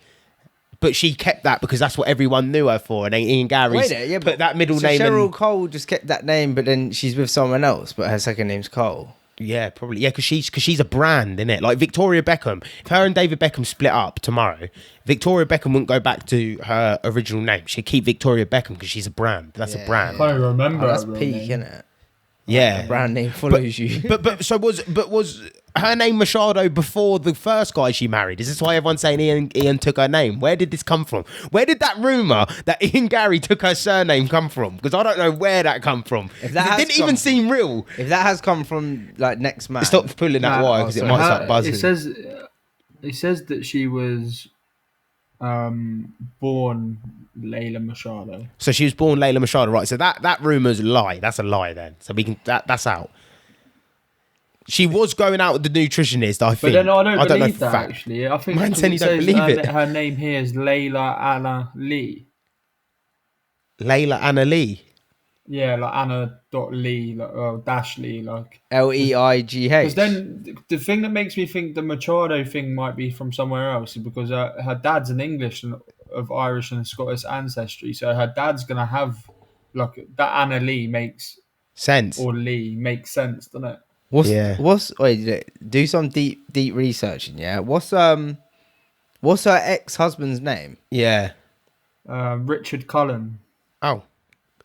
[SPEAKER 2] But she kept that because that's what everyone knew her for. And then Ian Gary's put that middle name.
[SPEAKER 1] Cheryl Cole just kept that name, but then she's with someone else, but her second name's Cole.
[SPEAKER 2] Yeah, probably. Yeah, because she's a brand, isn't it? Like Victoria Beckham. If her and David Beckham split up tomorrow, Victoria Beckham wouldn't go back to her original name. She'd keep Victoria Beckham because she's a brand. That's a brand.
[SPEAKER 3] I can't even remember.
[SPEAKER 1] That's peak, isn't it?
[SPEAKER 2] Yeah,
[SPEAKER 1] the brand name follows you.
[SPEAKER 2] But was her name Machado before the first guy she married? Is this why everyone's saying Ian took her name? Where did this come from? Where did that rumor that Ian Gary took her surname come from? Because I don't know where that come from. It didn't even seem real.
[SPEAKER 1] If that has come from like next man,
[SPEAKER 2] stop pulling that wire because it might start buzzing.
[SPEAKER 3] It says that she was born Layla Machado.
[SPEAKER 2] So she was born Layla Machado, right? So that rumor's a lie. That's a lie then. So we can that's out. She was going out with the nutritionist, I think.
[SPEAKER 3] But then I don't believe that, actually. I think
[SPEAKER 2] Man said he don't believe it.
[SPEAKER 3] Her name here is Layla Anna Lee.
[SPEAKER 2] Layla Anna Lee?
[SPEAKER 3] Yeah, like Anna.Lee, like, dash Lee, like...
[SPEAKER 1] Leigh.
[SPEAKER 3] Because then the thing that makes me think the Machado thing might be from somewhere else is because her dad's an English and of Irish and Scottish ancestry. So her dad's going to have... Like, that Anna Lee makes...
[SPEAKER 2] Sense.
[SPEAKER 3] Or Lee makes sense, doesn't it?
[SPEAKER 1] Wait, do some deep researching, yeah? What's her ex-husband's name?
[SPEAKER 2] Yeah.
[SPEAKER 3] Richard Cullen.
[SPEAKER 2] Oh.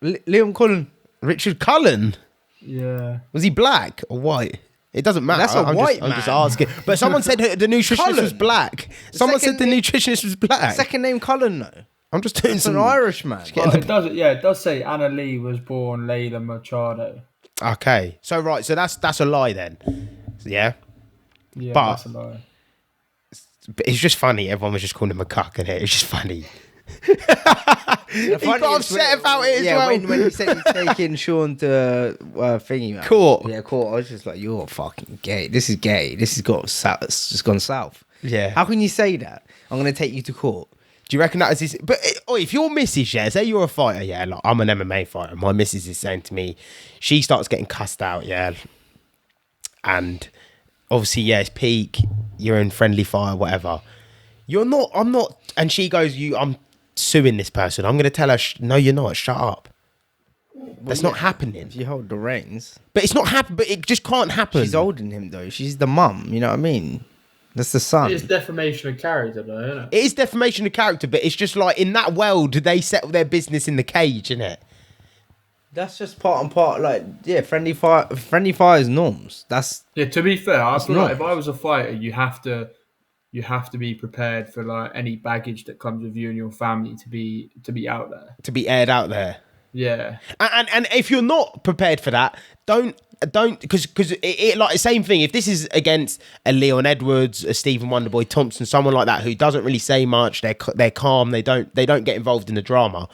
[SPEAKER 1] Liam Cullen.
[SPEAKER 2] Richard Cullen?
[SPEAKER 3] Yeah.
[SPEAKER 2] Was he black or white? It doesn't matter.
[SPEAKER 1] That's I'm
[SPEAKER 2] just asking. But someone said the nutritionist was black. Someone said the nutritionist was black.
[SPEAKER 1] Second name Cullen, though.
[SPEAKER 2] I'm just doing
[SPEAKER 1] an Irish man.
[SPEAKER 3] It does say Anna Lee was born Layla Machado.
[SPEAKER 2] Okay. So that's a lie then. Yeah.
[SPEAKER 3] Yeah,
[SPEAKER 2] but
[SPEAKER 3] that's a lie.
[SPEAKER 2] But it's just funny. Everyone was just calling him a cuck in it. It's just funny.
[SPEAKER 1] He
[SPEAKER 2] got upset about it as well.
[SPEAKER 1] When he said he's taking Sean to thingy, man.
[SPEAKER 2] Court.
[SPEAKER 1] Yeah, court. I was just like, you're fucking gay. This is gay. This has got south. It's just gone south.
[SPEAKER 2] Yeah.
[SPEAKER 1] How can you say that? I'm going to take you to court.
[SPEAKER 2] Do you reckon that is this? But if your missus, yeah, say you're a fighter, yeah, like I'm an MMA fighter. My missus is saying to me, she starts getting cussed out, yeah, and obviously, yeah, it's peak. You're in friendly fire, whatever. You're not. I'm not. And she goes, I'm suing this person. I'm going to tell her, no, you're not. Shut up. That's not happening.
[SPEAKER 1] If you hold the reins,
[SPEAKER 2] but it's not happen. But it just can't happen.
[SPEAKER 1] She's holding him though. She's the mum. You know what I mean? That's the son.
[SPEAKER 3] It's defamation of character, though, isn't it?
[SPEAKER 2] It is defamation of character, but it's just like in that world, they settle their business in the cage, innit?
[SPEAKER 1] That's just part and part. Like, yeah, friendly fire's norms. That's
[SPEAKER 3] to be fair, I feel like if I was a fighter, you have to be prepared for like any baggage that comes with you and your family to be out there,
[SPEAKER 2] to be aired out there.
[SPEAKER 3] Yeah,
[SPEAKER 2] and if you're not prepared for that, don't because it like the same thing. If this is against a Leon Edwards, a Stephen Wonderboy Thompson, someone like that who doesn't really say much, they're calm, they don't get involved in the drama.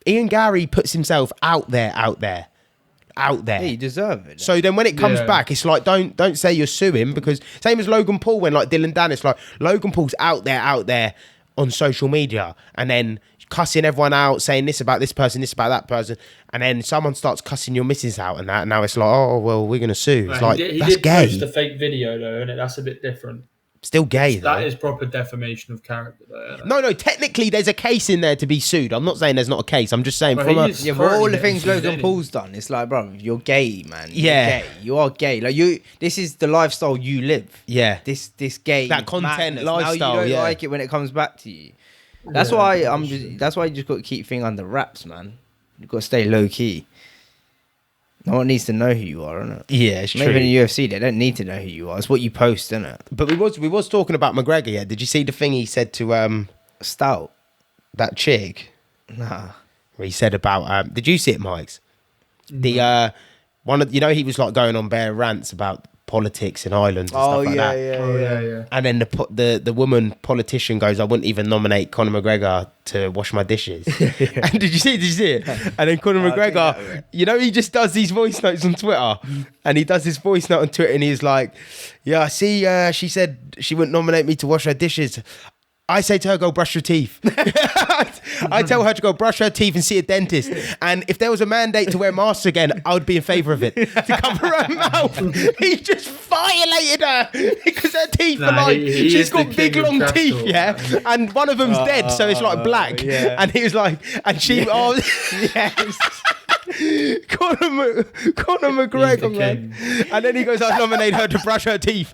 [SPEAKER 2] Ian Gary puts himself out there. Yeah,
[SPEAKER 1] you deserve it.
[SPEAKER 2] So then when it comes back, it's like don't say you're suing, because same as Logan Paul when like Dylan Dan, it's like Logan Paul's out there on social media and then cussing everyone out, saying this about this person, this about that person, and then someone starts cussing your missus out and that, and now it's like, oh well, we're gonna sue. It's like
[SPEAKER 3] he
[SPEAKER 2] that's
[SPEAKER 3] did
[SPEAKER 2] gay.
[SPEAKER 3] post a fake video though, and that's a bit different.
[SPEAKER 2] Still gay though.
[SPEAKER 3] That is proper defamation of character though.
[SPEAKER 2] No, technically there's a case in there to be sued. I'm not saying there's not a case. I'm just saying
[SPEAKER 3] but
[SPEAKER 1] all the things Logan Paul's done, it's like, bro, you're gay, man.
[SPEAKER 2] Yeah,
[SPEAKER 1] you are gay. Like this is the lifestyle you live.
[SPEAKER 2] Yeah,
[SPEAKER 1] this gay
[SPEAKER 2] that content
[SPEAKER 1] madness.
[SPEAKER 2] lifestyle.
[SPEAKER 1] Now you don't like it when it comes back to you. That's why that's why you just got to keep things under wraps, man. You got to stay low key. No one needs to know who you are, innit?
[SPEAKER 2] Yeah, it's true.
[SPEAKER 1] Maybe in the UFC, they don't need to know who you are. It's what you post, innit?
[SPEAKER 2] But we was talking about McGregor. Yeah, did you see the thing he said to
[SPEAKER 1] Stout,
[SPEAKER 2] that chick?
[SPEAKER 1] Nah.
[SPEAKER 2] Where he said about did you see it, Mike's? The one of he was like going on bare rants about politics in Ireland and
[SPEAKER 1] Oh
[SPEAKER 2] stuff like
[SPEAKER 1] yeah,
[SPEAKER 2] that.
[SPEAKER 1] yeah,
[SPEAKER 3] Oh
[SPEAKER 1] yeah.
[SPEAKER 3] yeah.
[SPEAKER 2] And then the woman politician goes, I wouldn't even nominate Conor McGregor to wash my dishes. And did you see it? And then Conor McGregor, you know, he just does these voice notes on Twitter. And he does this voice note on Twitter and he's like, yeah, I see, she said she wouldn't nominate me to wash her dishes. I say to her, go brush your teeth. I tell her to go brush her teeth and see a dentist. And if there was a mandate to wear masks again, I would be in favour of it. To cover her mouth. He just violated her because her teeth are like, she's got big long teeth, yeah? And one of them's dead, so it's like black.
[SPEAKER 1] Yeah.
[SPEAKER 2] And he was like, and she, oh,
[SPEAKER 1] Yes.
[SPEAKER 2] Conor McGregor,
[SPEAKER 3] He's the
[SPEAKER 2] man. And then he goes, I nominate her to brush her teeth.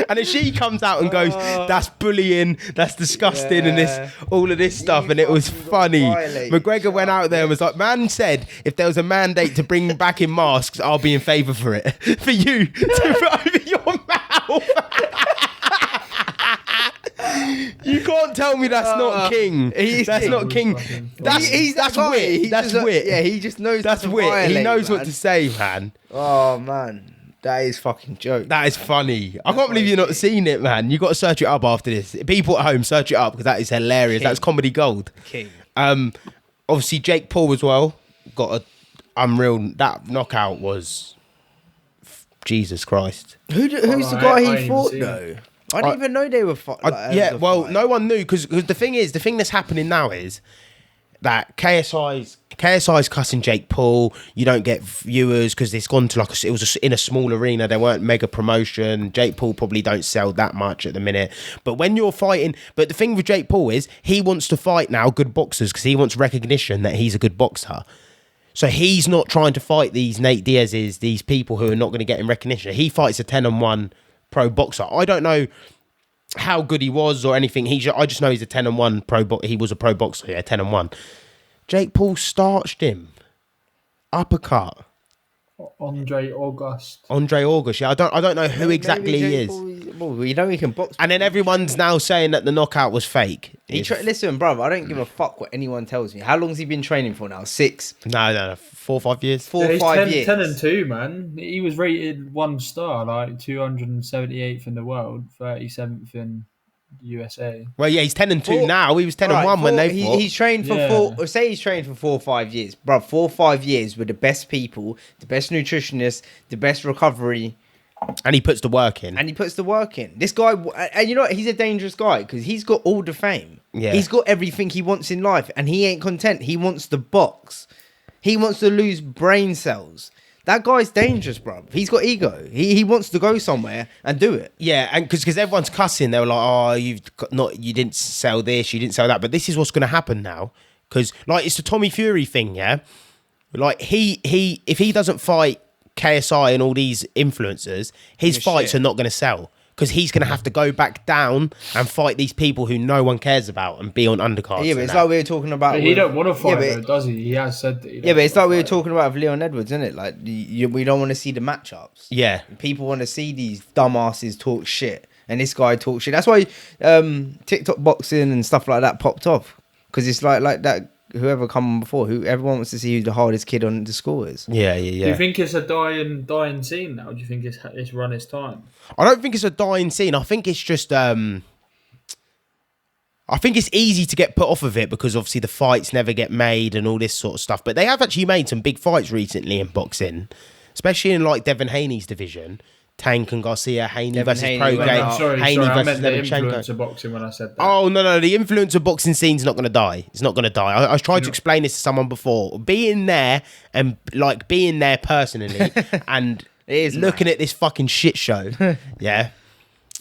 [SPEAKER 2] And then she comes out and goes, that's bullying, that's disgusting, and this, all of this stuff. And it was funny. McGregor went out there and was like, man said, if there was a mandate to bring back in masks, I'll be in favour for it. For you to put over your mouth. You can't tell me that's not king. That's
[SPEAKER 1] king.
[SPEAKER 2] Not king. That's wit. That's wit.
[SPEAKER 1] Yeah, he just knows.
[SPEAKER 2] That's
[SPEAKER 1] how to
[SPEAKER 2] wit. He
[SPEAKER 1] violate,
[SPEAKER 2] knows
[SPEAKER 1] man.
[SPEAKER 2] what to say, man.
[SPEAKER 1] Oh man, that is fucking joke.
[SPEAKER 2] That is funny. I can't believe you've not seen it, man. You got to search it up after this. People at home, search it up because that is hilarious.
[SPEAKER 1] King.
[SPEAKER 2] That's comedy gold.
[SPEAKER 1] King.
[SPEAKER 2] Obviously Jake Paul as well got a unreal. That knockout was Jesus Christ.
[SPEAKER 1] Who's the
[SPEAKER 3] I
[SPEAKER 1] guy
[SPEAKER 3] ain't
[SPEAKER 1] he
[SPEAKER 3] even
[SPEAKER 1] fought
[SPEAKER 3] seen
[SPEAKER 1] though? I didn't even know they were fighting.
[SPEAKER 2] Yeah, well, no one knew because the thing that's happening now is that KSI's cussing Jake Paul. You don't get viewers because it's gone to it was in a small arena. They weren't mega promotion. Jake Paul probably don't sell that much at the minute. But when you're fighting, but the thing with Jake Paul is he wants to fight now good boxers because he wants recognition that he's a good boxer. So he's not trying to fight these Nate Diaz's, these people who are not going to get him recognition. He fights a 10-1 pro boxer. I don't know how good he was or anything. I just know he's a 10-1 pro. He was a pro boxer, yeah, 10-1. Jake Paul starched him, uppercut.
[SPEAKER 3] Andre August.
[SPEAKER 2] Yeah, I don't know who exactly he is.
[SPEAKER 1] Well, we know he can box.
[SPEAKER 2] And then everyone's now saying that the knockout was fake.
[SPEAKER 1] Listen, bro, I don't give a fuck what anyone tells me. How long's he been training for now? 6?
[SPEAKER 2] No, 4 or 5 years.
[SPEAKER 1] 4 or
[SPEAKER 3] He's
[SPEAKER 1] 5 years.
[SPEAKER 3] 10-2, man. He was rated 1 star, like 278th in the world, 37th in USA.
[SPEAKER 2] Well, yeah, he's 10-2 now. He was 10-1 when they fought.
[SPEAKER 1] He's trained for say he's trained for 4 or 5 years, bro. 4 or 5 years with the best people, the best nutritionists, the best recovery,
[SPEAKER 2] and he puts the work in.
[SPEAKER 1] This guy, and you know what? He's a dangerous guy because he's got all the fame.
[SPEAKER 2] Yeah,
[SPEAKER 1] he's got everything he wants in life, and he ain't content. He wants to box. He wants to lose brain cells. That guy's dangerous, bro. He's got ego. He wants to go somewhere and do it.
[SPEAKER 2] Yeah, and because everyone's cussing, they were like, "Oh, you didn't sell this, you didn't sell that." But this is what's going to happen now, because like it's the Tommy Fury thing, yeah. Like he if he doesn't fight KSI and all these influencers, his fights are not going to sell because he's going to have to go back down and fight these people who no one cares about and be on undercards.
[SPEAKER 1] Yeah, but it's like we were talking about.
[SPEAKER 3] But he don't want to fight, though, does he? He has said that.
[SPEAKER 1] Yeah, but it's like we were talking about with Leon Edwards, isn't it? Like we don't want to see the matchups.
[SPEAKER 2] Yeah,
[SPEAKER 1] people want to see these dumbasses talk shit, and this guy talks shit. That's why TikTok boxing and stuff like that popped off, because it's like that. Whoever come on before, everyone wants to see who the hardest kid on the score is.
[SPEAKER 2] Yeah.
[SPEAKER 3] Do you think it's a dying scene now? Do you think it's run its time?
[SPEAKER 2] I don't think it's a dying scene. I think it's just I think it's easy to get put off of it because obviously the fights never get made and all this sort of stuff. But they have actually made some big fights recently in boxing, especially in like Devin Haney's division. Tank and Garcia, Haney versus Prograis,
[SPEAKER 3] Sorry,
[SPEAKER 2] Haney
[SPEAKER 3] I
[SPEAKER 2] versus
[SPEAKER 3] meant the
[SPEAKER 2] Lomachenko.
[SPEAKER 3] influencer boxing when I said that.
[SPEAKER 2] Oh, no, the influencer boxing scene's not going to die. It's not going to die. I tried to explain this to someone before. Being there and like being there personally and looking at this fucking shit show, yeah.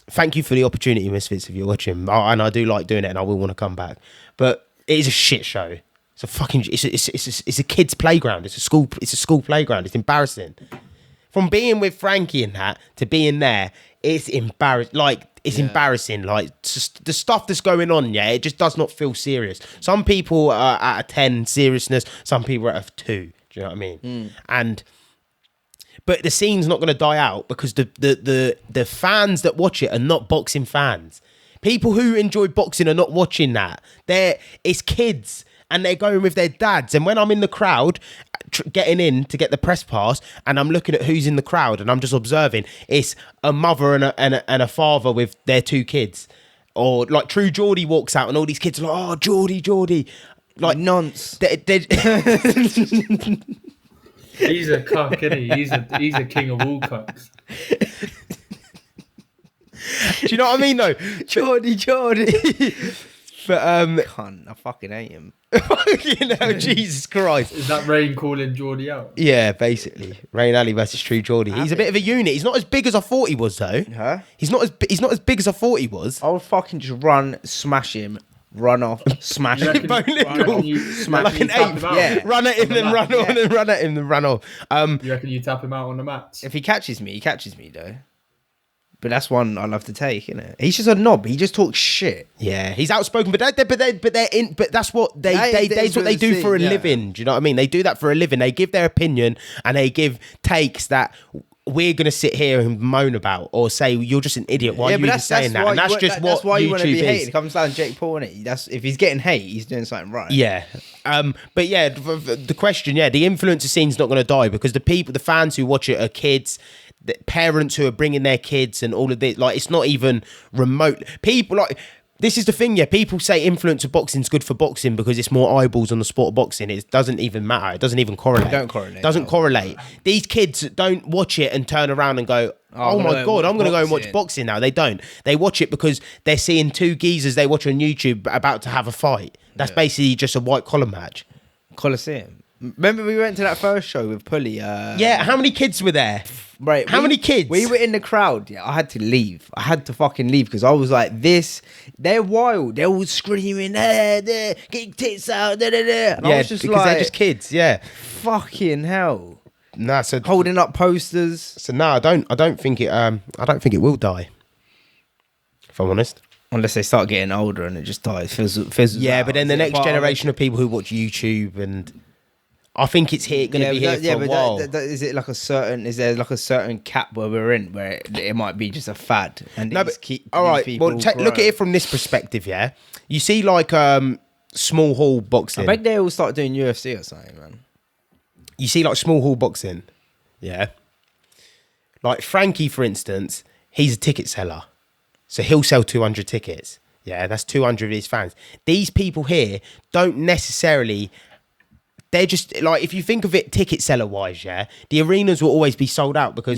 [SPEAKER 2] Thank you for the opportunity, Misfits, if you're watching. And I do like doing it and I will want to come back. But it is a shit show. It's a fucking, it's a kid's playground. It's a school playground. It's embarrassing. From being with Frankie and that to being there, it's embarrassing. Like, it's embarrassing. Like, just the stuff that's going on, yeah, it just does not feel serious. Some people are at a 10 seriousness. Some people are at a 2. Do you know what I mean? But the scene's not going to die out because the fans that watch it are not boxing fans. People who enjoy boxing are not watching that. It's kids. and they're going with their dads. And when I'm in the crowd, getting in to get the press pass, and I'm looking at who's in the crowd, and I'm just observing, it's a mother and a father with their 2 kids. Or like True Geordie walks out, and all these kids are like, "Oh, Geordie." Like
[SPEAKER 1] nonce.
[SPEAKER 3] He's a cuck, isn't he? He's a king of all cucks.
[SPEAKER 2] Do you know what I mean, though?
[SPEAKER 1] Geordie.
[SPEAKER 2] But
[SPEAKER 1] Cunt, I fucking hate him.
[SPEAKER 2] you know, Jesus Christ.
[SPEAKER 3] Is that Rain calling Geordie out?
[SPEAKER 2] Yeah, basically, Rain Ali versus True Geordie. He's a bit of a unit. He's not as big as I thought he was, though.
[SPEAKER 1] Huh?
[SPEAKER 2] He's not as big as I thought he was.
[SPEAKER 1] I would fucking just run, smash him, run off, smash
[SPEAKER 3] You
[SPEAKER 1] him.
[SPEAKER 3] reckon-
[SPEAKER 1] Smash
[SPEAKER 2] Like an
[SPEAKER 3] tap
[SPEAKER 2] ape,
[SPEAKER 3] him out
[SPEAKER 1] yeah.
[SPEAKER 2] run at him,
[SPEAKER 3] on the
[SPEAKER 2] then
[SPEAKER 3] mat?
[SPEAKER 2] run on,
[SPEAKER 1] Yeah.
[SPEAKER 2] and run at him, then run off.
[SPEAKER 3] You reckon you tap him out on the mats?
[SPEAKER 1] If he catches me, though. But that's one I love to take, innit? He's just a knob. He just talks shit.
[SPEAKER 2] Yeah, he's outspoken, but that's what that's what they do for a living. Do you know what I mean? They do that for a living. They give their opinion and they give takes that we're gonna sit here and moan about or say you're just an idiot. Why are you even saying that? And that's just what
[SPEAKER 1] that's why you want to be
[SPEAKER 2] YouTube
[SPEAKER 1] hated.
[SPEAKER 2] is.
[SPEAKER 1] It comes down to Jake Paul, innit? That's if he's getting hate, he's doing something right.
[SPEAKER 2] Yeah. But yeah, the question, the influencer scene's not going to die because the fans who watch it are kids, the parents who are bringing their kids and all of this. Like, it's not even remote. People this is the thing, people say influencer boxing's good for boxing because it's more eyeballs on the sport of boxing. It doesn't even matter. It doesn't even correlate. Doesn't correlate. These kids don't watch it and turn around and go, oh my God, I'm going to go and watch boxing now. They don't. They watch it because they're seeing 2 geezers they watch on YouTube about to have a fight. That's basically just a white collar match.
[SPEAKER 1] Coliseum. Remember we went to that first show with Pulley?
[SPEAKER 2] Yeah, how many kids were there?
[SPEAKER 1] Right.
[SPEAKER 2] How many kids?
[SPEAKER 1] We were in the crowd. Yeah, I had to leave. I had to fucking leave because I was like, they're wild. They're all screaming, get your tits out, And I was just
[SPEAKER 2] because they're just kids. Yeah.
[SPEAKER 1] fucking hell.
[SPEAKER 2] Nah, so
[SPEAKER 1] Holding up posters.
[SPEAKER 2] So no, I don't think it will die. If I'm honest.
[SPEAKER 1] Unless they start getting older and it just dies. Fizzles
[SPEAKER 2] Yeah,
[SPEAKER 1] out.
[SPEAKER 2] but then the
[SPEAKER 1] Is it
[SPEAKER 2] next
[SPEAKER 1] part of
[SPEAKER 2] generation of people who watch YouTube, and I think it's going to be here for a while.
[SPEAKER 1] Is there like a certain cap where we're in where it might be just a fad? And
[SPEAKER 2] No, but all right. Well, look at it from this perspective. Yeah, you see, like small hall boxing.
[SPEAKER 1] I bet they all start doing UFC or something, man.
[SPEAKER 2] You see, like small hall boxing. Yeah, like Frankie, for instance, he's a ticket seller, so he'll sell 200 tickets. Yeah, that's 200 of his fans. These people here don't necessarily. They're just like, if you think of it ticket seller wise, the arenas will always be sold out because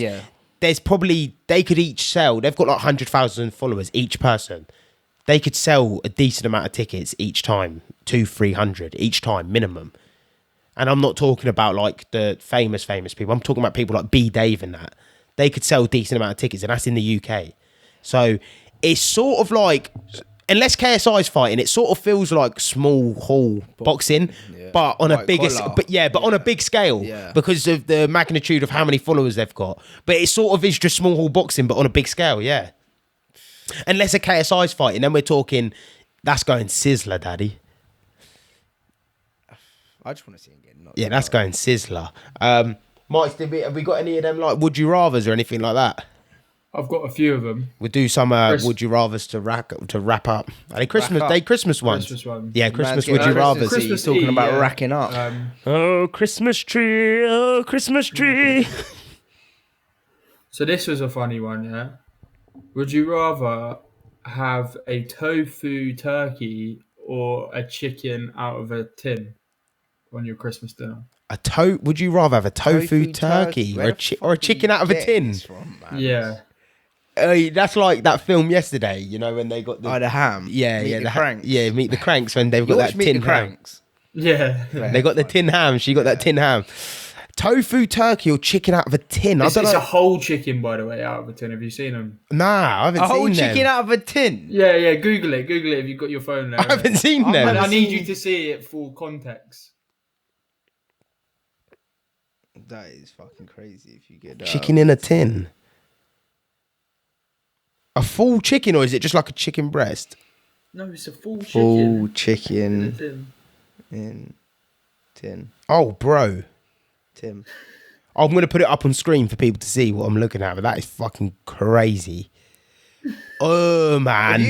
[SPEAKER 2] there's probably, they could each sell, they've got like 100,000 followers each person. They could sell a decent amount of tickets each time, 200-300 each time minimum. And I'm not talking about like the famous people. I'm talking about people like B Dave and that. They could sell a decent amount of tickets, and that's in the UK. So it's sort of like, unless KSI is fighting, it sort of feels like small hall boxing, but on a bigger, on a big scale because of the magnitude of how many followers they've got. But it sort of is just small hall boxing, but on a big scale, Unless a KSI is fighting, then we're talking, that's going Sizzler, daddy.
[SPEAKER 1] I just want to see him get knocked.
[SPEAKER 2] Yeah, that's going Sizzler. Mike, have we got any of them like would you rathers or anything like that?
[SPEAKER 3] I've got a few of them.
[SPEAKER 2] We'll do some would you rathers to wrap up. Are they Christmas? They Christmas ones.
[SPEAKER 3] Christmas ones.
[SPEAKER 2] Yeah, Christmas
[SPEAKER 1] Man's
[SPEAKER 2] would you
[SPEAKER 1] getting
[SPEAKER 2] rathers.
[SPEAKER 1] Christmas talking about racking up.
[SPEAKER 2] Oh, Christmas tree. Oh, Christmas tree.
[SPEAKER 3] So this was a funny one, Would you rather have a tofu turkey or a chicken out of a tin on your Christmas dinner?
[SPEAKER 2] Would you rather have a tofu turkey or a chicken out of a tin?
[SPEAKER 3] Yeah.
[SPEAKER 2] That's like that film yesterday, you know, when they got the
[SPEAKER 1] ham.
[SPEAKER 2] the
[SPEAKER 1] Cranks.
[SPEAKER 2] Meet the Cranks when they've got that tin ham.
[SPEAKER 1] Cranks.
[SPEAKER 3] Yeah.
[SPEAKER 2] They got the tin ham. She got that tin ham. Tofu turkey or chicken out of a tin?
[SPEAKER 3] It's a whole chicken, by the way, out of a tin. Have you seen them?
[SPEAKER 2] Nah, I haven't seen them.
[SPEAKER 1] A whole chicken out of a tin?
[SPEAKER 3] Yeah. Google it if you've got your phone there.
[SPEAKER 2] I haven't seen them.
[SPEAKER 3] I need you to see it full context.
[SPEAKER 1] That is fucking crazy if you get
[SPEAKER 2] chicken in a tin. A full chicken, or is it just like a chicken breast?
[SPEAKER 3] No, it's a full chicken.
[SPEAKER 1] Full chicken
[SPEAKER 3] in a tin.
[SPEAKER 1] in tin.
[SPEAKER 2] Oh, bro.
[SPEAKER 1] Tim.
[SPEAKER 2] I'm going to put it up on screen for people to see what I'm looking at, but that is fucking crazy. Oh man,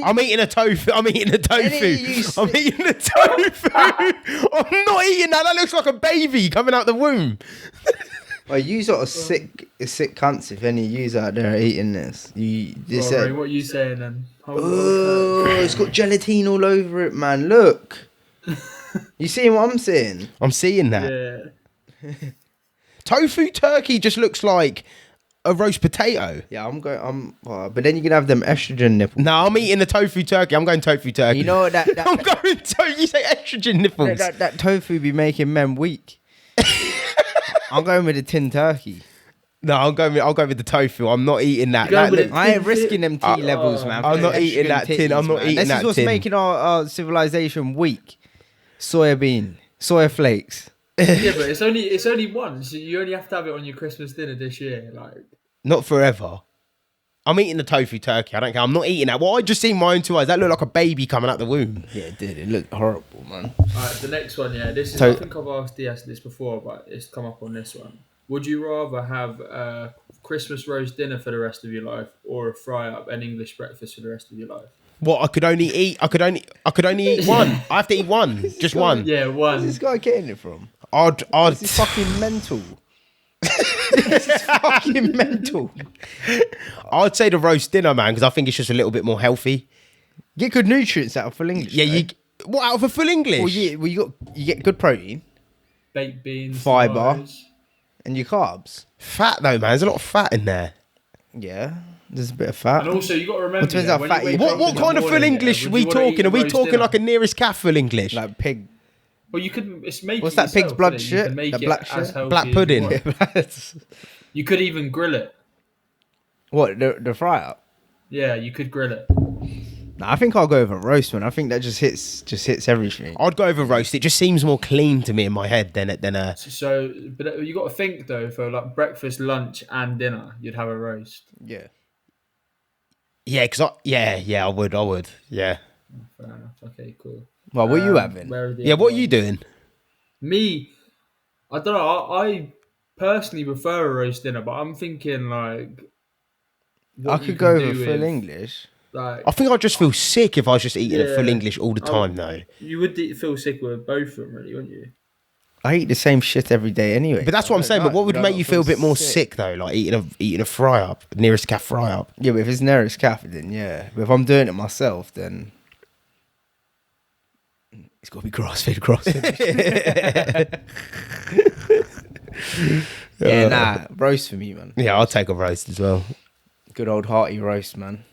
[SPEAKER 2] I'm eating a tofu. I'm eating a tofu. I'm eating a tofu. I'm not eating that. That looks like a baby coming out the womb.
[SPEAKER 1] Well, you sort of sick cunts if any of yous out there are eating this.
[SPEAKER 3] Ray, what are you saying then?
[SPEAKER 1] Oh, it's got gelatine all over it, man. Look. You seeing what I'm seeing?
[SPEAKER 2] I'm seeing that.
[SPEAKER 3] Yeah.
[SPEAKER 2] Tofu turkey just looks like a roast potato.
[SPEAKER 1] Yeah, but then you can have them estrogen nipples.
[SPEAKER 2] No, I'm eating the tofu turkey. I'm going tofu turkey.
[SPEAKER 1] You know that
[SPEAKER 2] I'm going you say estrogen nipples.
[SPEAKER 1] That tofu be making men weak. I'm going with the tin turkey.
[SPEAKER 2] No, I'll go with the tofu. I'm not eating that.
[SPEAKER 1] I ain't risking them T levels, man.
[SPEAKER 2] I'm not eating that tin. I'm not eating that tin.
[SPEAKER 1] This is what's making our civilization weak. Soya flakes.
[SPEAKER 3] Yeah, but it's only one. So you only have to have it on your Christmas dinner this year. Like,
[SPEAKER 2] not forever. I'm eating the tofu turkey. I don't care. I'm not eating that. Well, I just seen my own two eyes. That looked like a baby coming out the womb.
[SPEAKER 1] Yeah, it did. It looked horrible, man.
[SPEAKER 3] Alright, the next one, yeah. This is. I think I've asked DS this before, but it's come up on this one. Would you rather have a Christmas roast dinner for the rest of your life, or a fry up an English breakfast for the rest of your life?
[SPEAKER 2] What? I could only eat one. I have to eat one. Just one.
[SPEAKER 3] Yeah, one.
[SPEAKER 1] Where's this guy getting it from?
[SPEAKER 2] This
[SPEAKER 1] is fucking mental. This is fucking mental.
[SPEAKER 2] I'd say the roast dinner, man, because I think it's just a little bit more healthy.
[SPEAKER 1] Get good nutrients out of full English.
[SPEAKER 2] Yeah, what out of a full English?
[SPEAKER 1] Well, you get good protein,
[SPEAKER 3] baked beans,
[SPEAKER 1] fibre,
[SPEAKER 3] tomatoes.
[SPEAKER 1] And your carbs.
[SPEAKER 2] Fat though, man. There's a lot of fat in there.
[SPEAKER 1] Yeah, there's a bit of fat.
[SPEAKER 3] And also, you got to remember.
[SPEAKER 2] What kind of full English are we talking? Are we talking like a nearest calf full English?
[SPEAKER 1] Like pig.
[SPEAKER 3] Well, you could. It's making.
[SPEAKER 1] What's that
[SPEAKER 3] yourself,
[SPEAKER 1] pig's blood
[SPEAKER 3] you
[SPEAKER 1] shit?
[SPEAKER 3] can make
[SPEAKER 1] The
[SPEAKER 3] it
[SPEAKER 1] black
[SPEAKER 3] as
[SPEAKER 1] shit?
[SPEAKER 3] healthy
[SPEAKER 2] Black
[SPEAKER 3] as
[SPEAKER 2] pudding.
[SPEAKER 3] You want. You could even grill it.
[SPEAKER 1] What, the fry up?
[SPEAKER 3] Yeah, you could grill it.
[SPEAKER 1] Nah, I think I'll go over roast, man. I think that just hits everything.
[SPEAKER 2] I'd go over roast. It just seems more clean to me in my head than a.
[SPEAKER 3] So, but you got to think though, for like breakfast, lunch, and dinner, you'd have a roast.
[SPEAKER 1] Yeah.
[SPEAKER 2] Yeah, because I would. Yeah.
[SPEAKER 3] Fair enough. Okay, cool.
[SPEAKER 1] Well, what are you having?
[SPEAKER 2] What are you doing?
[SPEAKER 3] Me, I don't know. I personally prefer a roast dinner, but I'm thinking like.
[SPEAKER 1] I could go over full English.
[SPEAKER 3] Like,
[SPEAKER 2] I think I'd just feel sick if I was just eating a full English all the time, though.
[SPEAKER 3] You would feel sick with both of them, really, wouldn't you?
[SPEAKER 1] I eat the same shit every day anyway.
[SPEAKER 2] But that's what I'm saying. But what would make you feel a bit more sick though? Like eating a fry up, nearest calf fry up.
[SPEAKER 1] Yeah, but if it's nearest calf, then yeah. But if I'm doing it myself, then it's got to be grass-fed. Yeah, nah, roast for me, man.
[SPEAKER 2] Yeah, I'll take a roast as well.
[SPEAKER 1] Good old hearty roast, man.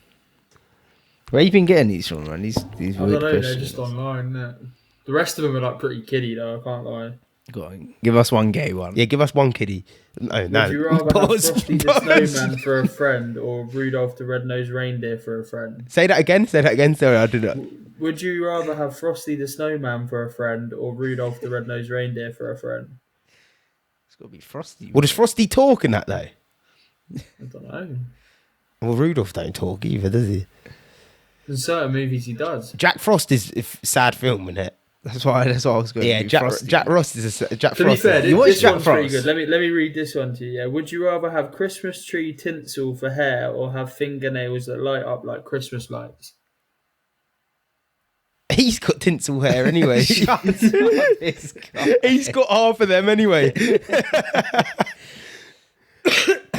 [SPEAKER 1] Where you been getting these from, man? These
[SPEAKER 3] I don't
[SPEAKER 1] weird
[SPEAKER 3] know,
[SPEAKER 1] questions.
[SPEAKER 3] they're just online, innit? The rest of them are like pretty kiddie though, I can't lie.
[SPEAKER 1] Go on, give us one gay one.
[SPEAKER 2] Yeah, give us one kiddie. No.
[SPEAKER 3] Would you rather have Frosty the Snowman for a friend or Rudolph the Red-Nosed Reindeer for a friend?
[SPEAKER 2] Say that again. Sorry, I did it.
[SPEAKER 3] Would you rather have Frosty the Snowman for a friend or Rudolph the Red-Nosed Reindeer for a friend?
[SPEAKER 1] It's got to be Frosty.
[SPEAKER 2] Well, does Frosty talk in that though?
[SPEAKER 3] I don't know.
[SPEAKER 2] Well, Rudolph don't talk either, does he?
[SPEAKER 3] In certain movies he does.
[SPEAKER 2] Jack Frost is a sad film, isn't it?
[SPEAKER 1] That's what I was going.
[SPEAKER 2] Yeah,
[SPEAKER 1] to
[SPEAKER 2] Jack Frost is a Jack
[SPEAKER 3] To
[SPEAKER 2] Frost.
[SPEAKER 3] be fair,
[SPEAKER 1] You watch
[SPEAKER 3] this
[SPEAKER 1] Jack
[SPEAKER 3] one's
[SPEAKER 1] Frost?
[SPEAKER 3] pretty good. Let me read this one to you. Yeah. Would you rather have Christmas tree tinsel for hair or have fingernails that light up like Christmas lights?
[SPEAKER 2] He's got tinsel hair anyway.
[SPEAKER 1] He's got
[SPEAKER 2] He's got half of them anyway.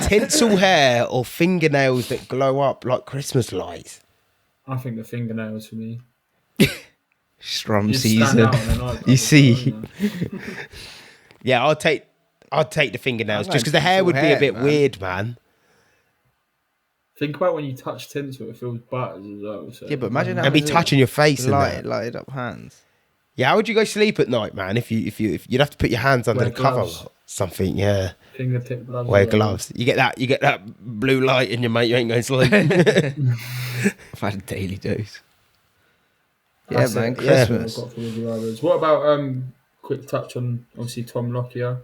[SPEAKER 2] Tinsel hair or fingernails that glow up like Christmas lights?
[SPEAKER 3] I think the fingernails for me.
[SPEAKER 1] Strum
[SPEAKER 3] You stand
[SPEAKER 1] season.
[SPEAKER 3] out on the night,
[SPEAKER 1] You see.
[SPEAKER 2] Yeah, I'll take the fingernails
[SPEAKER 1] I
[SPEAKER 2] just because
[SPEAKER 1] like
[SPEAKER 2] the hair would be
[SPEAKER 1] tinsel
[SPEAKER 2] a bit
[SPEAKER 1] hair, man.
[SPEAKER 2] weird, man.
[SPEAKER 3] Think about when you touch tinsel, it feels butters as well. So.
[SPEAKER 1] Yeah, but imagine
[SPEAKER 2] And be
[SPEAKER 1] having
[SPEAKER 2] touching your face and that.
[SPEAKER 1] lighted up hands.
[SPEAKER 2] Yeah, how would you go sleep at night, man? If you'd have to put your hands under
[SPEAKER 3] Wear
[SPEAKER 2] the cover
[SPEAKER 3] gloves.
[SPEAKER 2] or something, yeah.
[SPEAKER 3] Fingertip gloves.
[SPEAKER 2] Wear
[SPEAKER 3] as well.
[SPEAKER 2] gloves. You get that blue light in your mate, you ain't going to sleep.
[SPEAKER 1] I've had a daily dose. Yeah,
[SPEAKER 3] That's
[SPEAKER 1] man,
[SPEAKER 3] it. That's
[SPEAKER 1] Christmas.
[SPEAKER 3] what I've got for the others. What about quick touch on obviously Tom Lockyer?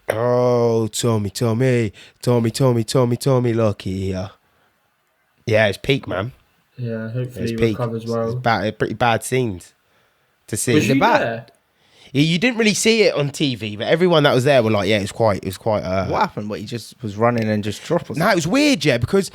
[SPEAKER 2] Oh, Tommy, lucky here. Yeah, it's peak, man.
[SPEAKER 3] Yeah, hopefully
[SPEAKER 2] It's
[SPEAKER 3] he
[SPEAKER 2] peak.
[SPEAKER 3] recovers well.
[SPEAKER 2] It's pretty bad scenes to see.
[SPEAKER 3] Was you
[SPEAKER 1] bad?
[SPEAKER 3] there?
[SPEAKER 2] Yeah, you didn't really see it on TV, but everyone that was there were like, yeah, it was quite.
[SPEAKER 1] What happened? What, he just was running and just dropped?
[SPEAKER 2] No, it was weird, yeah, because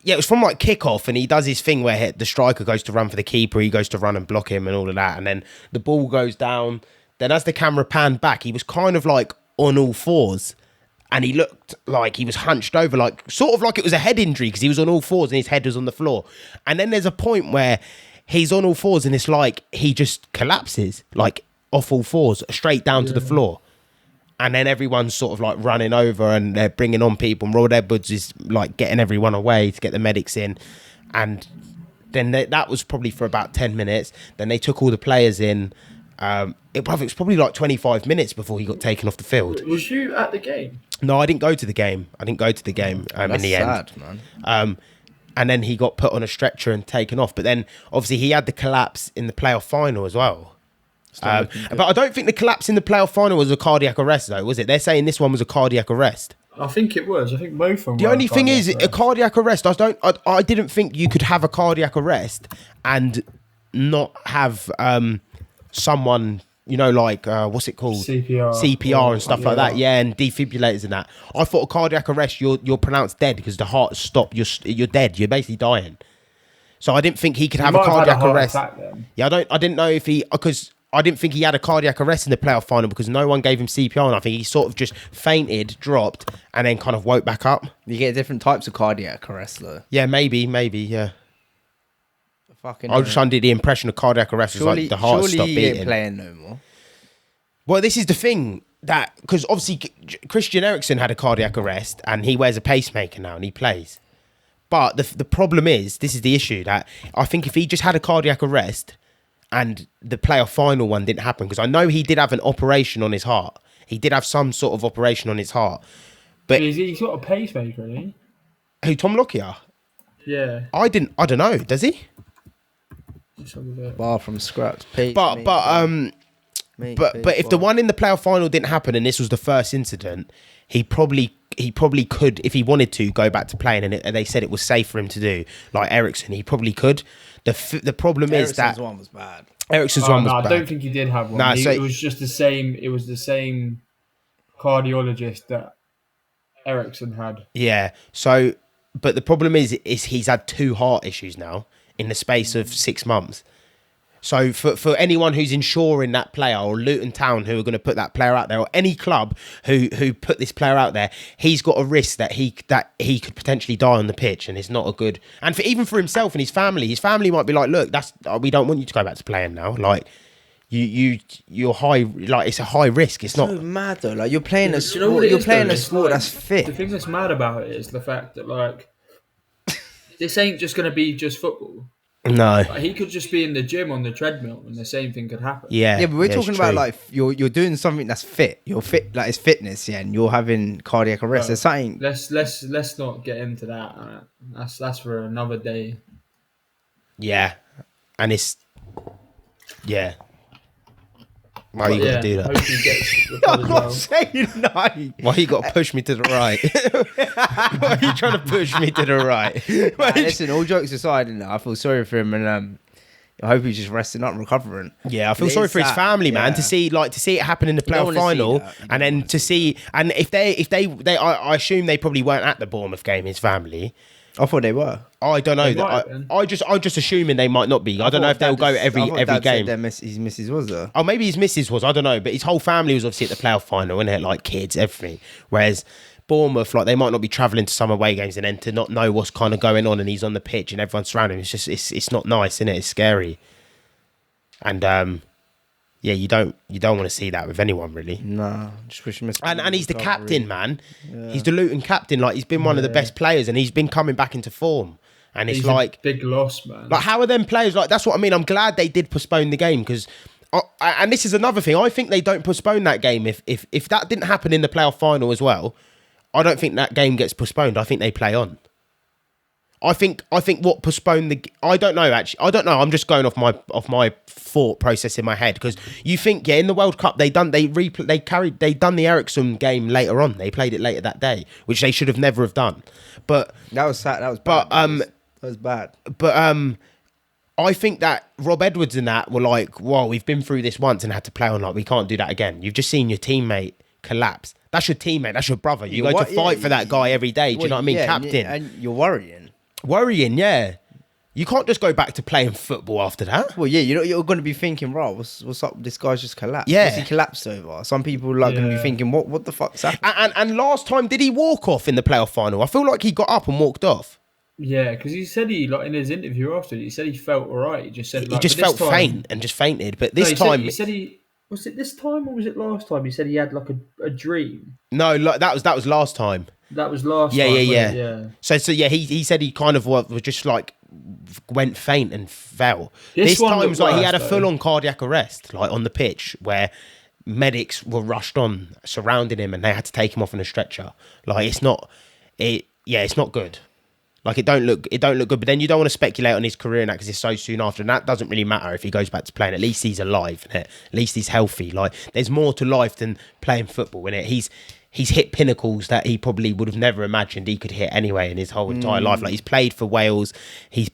[SPEAKER 2] Yeah, it was from like kickoff, and he does his thing where the striker goes to run for the keeper, he goes to run and block him and all of that, and then the ball goes down. Then as the camera panned back, he was kind of like on all fours, and he looked like he was hunched over, like sort of like it was a head injury because he was on all fours and his head was on the floor. And then there's a point where he's on all fours and it's like he just collapses, like off all fours, straight down to the floor. And then everyone's sort of like running over and they're bringing on people. And Rod Edwards is like getting everyone away to get the medics in. And then that was probably for about 10 minutes. Then they took all the players in. It was probably like 25 minutes before he got taken off the field.
[SPEAKER 3] Was you at the game?
[SPEAKER 2] No, I didn't go to the game. In the
[SPEAKER 1] Sad,
[SPEAKER 2] end.
[SPEAKER 1] Man.
[SPEAKER 2] And then he got put on a stretcher and taken off. But then obviously he had the collapse in the playoff final as well. But I don't think the collapse in the playoff final was a cardiac arrest, though, was it? They're saying this one was a cardiac arrest.
[SPEAKER 3] I think it was. I think both of them.
[SPEAKER 2] The only thing is, a cardiac arrest. I didn't think you could have a cardiac arrest and not have someone, you know, like what's it called, CPR and stuff like that. Yeah, and defibrillators and that. I thought a cardiac arrest, you're pronounced dead because the heart stopped. You're dead. You're basically dying. So I didn't think he could have a cardiac arrest. Yeah, I didn't know if because I didn't think he had a cardiac arrest in the playoff final because no one gave him CPR, and I think he sort of just fainted, dropped, and then kind of woke back up.
[SPEAKER 1] You get different types of cardiac arrest, though.
[SPEAKER 2] Yeah, maybe, yeah. I was just under the impression of cardiac arrest was like the heart stopped beating.
[SPEAKER 1] Surely he ain't playing no more.
[SPEAKER 2] Well, this is the thing, that because obviously Christian Eriksen had a cardiac arrest and he wears a pacemaker now and he plays. But the problem is, this is the issue, that I think if he just had a cardiac arrest and the playoff final one didn't happen, because I know he did have an operation on his heart. He did have some sort of operation on his heart. But
[SPEAKER 3] he's got a pacemaker, isn't he?
[SPEAKER 2] Who, Tom Lockyer?
[SPEAKER 3] Yeah.
[SPEAKER 2] I don't know, does he?
[SPEAKER 1] Bar from scraps.
[SPEAKER 2] But if the one in the playoff final didn't happen and this was the first incident, he probably could, if he wanted to, go back to playing, and they said it was safe for him to do, like Eriksen. He probably could. The problem is that
[SPEAKER 1] Eriksen's one was bad.
[SPEAKER 2] Eriksen's one was bad.
[SPEAKER 3] I don't think he did have one. It was just the same. It was the same cardiologist that Eriksen had.
[SPEAKER 2] Yeah. So, but the problem is he's had 2 heart issues now in the space of 6 months. So for anyone who's insuring that player, or Luton Town who are going to put that player out there, or any club who put this player out there, he's got a risk that he could potentially die on the pitch, and it's not a good. And even for himself and his family might be like, look, we don't want you to go back to playing now. Like you're high, like it's a high risk. It's not
[SPEAKER 1] so mad though. Like you're playing a sport. You're playing a sport that's fit.
[SPEAKER 3] The thing that's mad about it is the fact that like this ain't just going to be just football.
[SPEAKER 2] No,
[SPEAKER 3] like, he could just be in the gym on the treadmill and the same thing could happen.
[SPEAKER 2] Yeah,
[SPEAKER 1] but we're talking about like you're doing something that's fit. You're fit, like it's fitness, yeah, and you're having cardiac arrest. There's something.
[SPEAKER 3] Let's not get into that. That's for another day.
[SPEAKER 2] Yeah, and it's Why are you going to do that?
[SPEAKER 3] Hope he gets the pod as well.
[SPEAKER 2] I'm saying no. Why you got to push me to the right? Why are you trying to push me to the right?
[SPEAKER 1] Listen, all jokes aside, I feel sorry for him, and I hope he's just resting up and recovering.
[SPEAKER 2] Yeah, I feel sorry for his family, man. To see it happen in the playoff final, and then to see, and if they, I assume they probably weren't at the Bournemouth game. His family.
[SPEAKER 1] I thought they were.
[SPEAKER 2] I don't know. I'm just assuming they might not be. I don't know if they'll go every game.
[SPEAKER 1] His missus was there.
[SPEAKER 2] Oh, maybe his missus was. I don't know. But his whole family was obviously at the playoff final, wasn't it? Like kids, everything. Whereas Bournemouth, like they might not be travelling to some away games and then to not know what's kind of going on, and he's on the pitch and everyone's surrounding him. It's just it's not nice, isn't it? It's scary. And yeah, you don't want to see that with anyone, really.
[SPEAKER 1] No, just wish him.
[SPEAKER 2] And he's the captain, man. Yeah. He's the Luton captain. Like he's been one of the best players, and he's been coming back into form. And it's like
[SPEAKER 3] a big loss, man.
[SPEAKER 2] Like how are them players? Like that's what I mean. I'm glad they did postpone the game because, and this is another thing. I think they don't postpone that game if that didn't happen in the playoff final as well. I don't think that game gets postponed. I think they play on. I think what postponed the. I don't know actually. I don't know. I'm just going off my thought process in my head because you think in the World Cup they done the Eriksen game later on. They played it later that day, which they should have never have done. But
[SPEAKER 1] that was sad. That was bad. That was bad.
[SPEAKER 2] But I think that Rob Edwards and that were like, whoa, we've been through this once and had to play on. Like we can't do that again. You've just seen your teammate collapse. That's your teammate. That's your brother. You go to fight for that guy every day. Do you know what I mean, captain?
[SPEAKER 1] And you're worrying.
[SPEAKER 2] Worrying, yeah. You can't just go back to playing football after that.
[SPEAKER 1] Well, yeah, you're going to be thinking, right, what's up? This guy's just collapsed.
[SPEAKER 2] Yeah.
[SPEAKER 1] What's he collapsed over? Some people are like going to be thinking, what the fuck's happening?
[SPEAKER 2] And last time, did he walk off in the playoff final? I feel like he got up and walked off.
[SPEAKER 3] Yeah, because he said like in his interview after, he said he felt all right. He just said
[SPEAKER 2] He just felt faint and just fainted. But this time,
[SPEAKER 3] was it this time or was it last time? He said he had like a dream.
[SPEAKER 2] No, that was last time.
[SPEAKER 3] That was last time.
[SPEAKER 2] Yeah. So yeah, he said he kind of was just like went faint and fell. This time was like he had a full-on cardiac arrest, like on the pitch, where medics were rushed on, surrounding him, and they had to take him off on a stretcher. Like it's not good. Like it don't look good. But then you don't want to speculate on his career and that because it's so soon after, and that doesn't really matter if he goes back to playing. At least he's alive, innit? At least he's healthy. Like there's more to life than playing football, innit? He's hit pinnacles that he probably would have never imagined he could hit anyway in his whole entire life. Like he's played for Wales, he's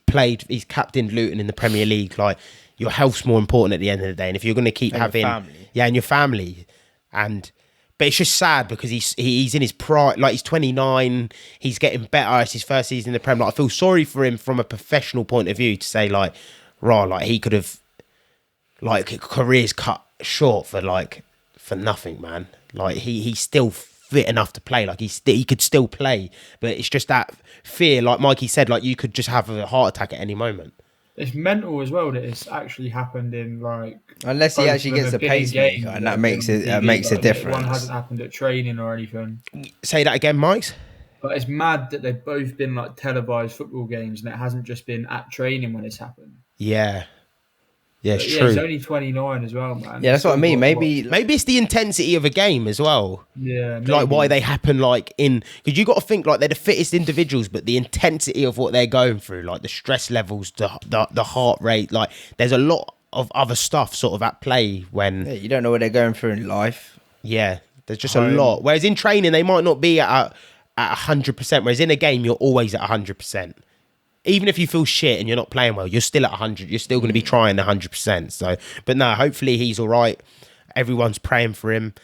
[SPEAKER 2] captained Luton in the Premier League. Like your health's more important at the end of the day. And if you're going to keep having, and your family, but it's just sad because he's in his prime. Like he's 29, he's getting better. It's his first season in the Prem. Like I feel sorry for him from a professional point of view to say like, like he could have, like careers cut short for nothing, man. Like he's still fit enough to play. Like he could still play, but it's just that fear. Like Mikey said, like you could just have a heart attack at any moment.
[SPEAKER 3] It's mental as well that it's actually happened in like
[SPEAKER 1] unless he actually gets a pacemaker, and that makes a difference.
[SPEAKER 3] One hasn't happened at training or anything.
[SPEAKER 2] Say that again, Mike.
[SPEAKER 3] But it's mad that they've both been like televised football games, and it hasn't just been at training when it's happened.
[SPEAKER 2] Yeah. Yeah, it's
[SPEAKER 3] true.
[SPEAKER 2] true.
[SPEAKER 3] He's only 29 as well, man.
[SPEAKER 1] Yeah, that's what I mean. Maybe
[SPEAKER 2] it's the intensity of a game as well.
[SPEAKER 3] Yeah, maybe.
[SPEAKER 2] Like why they happen because you got to think like they're the fittest individuals, but the intensity of what they're going through, like the stress levels, the heart rate, like there's a lot of other stuff sort of at play when
[SPEAKER 1] you don't know what they're going through in life.
[SPEAKER 2] Yeah, there's just a lot. Whereas in training they might not be at 100%. Whereas in a game you're always at 100%. Even if you feel shit and you're not playing well, you're still at 100. You're still going to be trying 100%. So, but no, hopefully he's all right. Everyone's praying for him.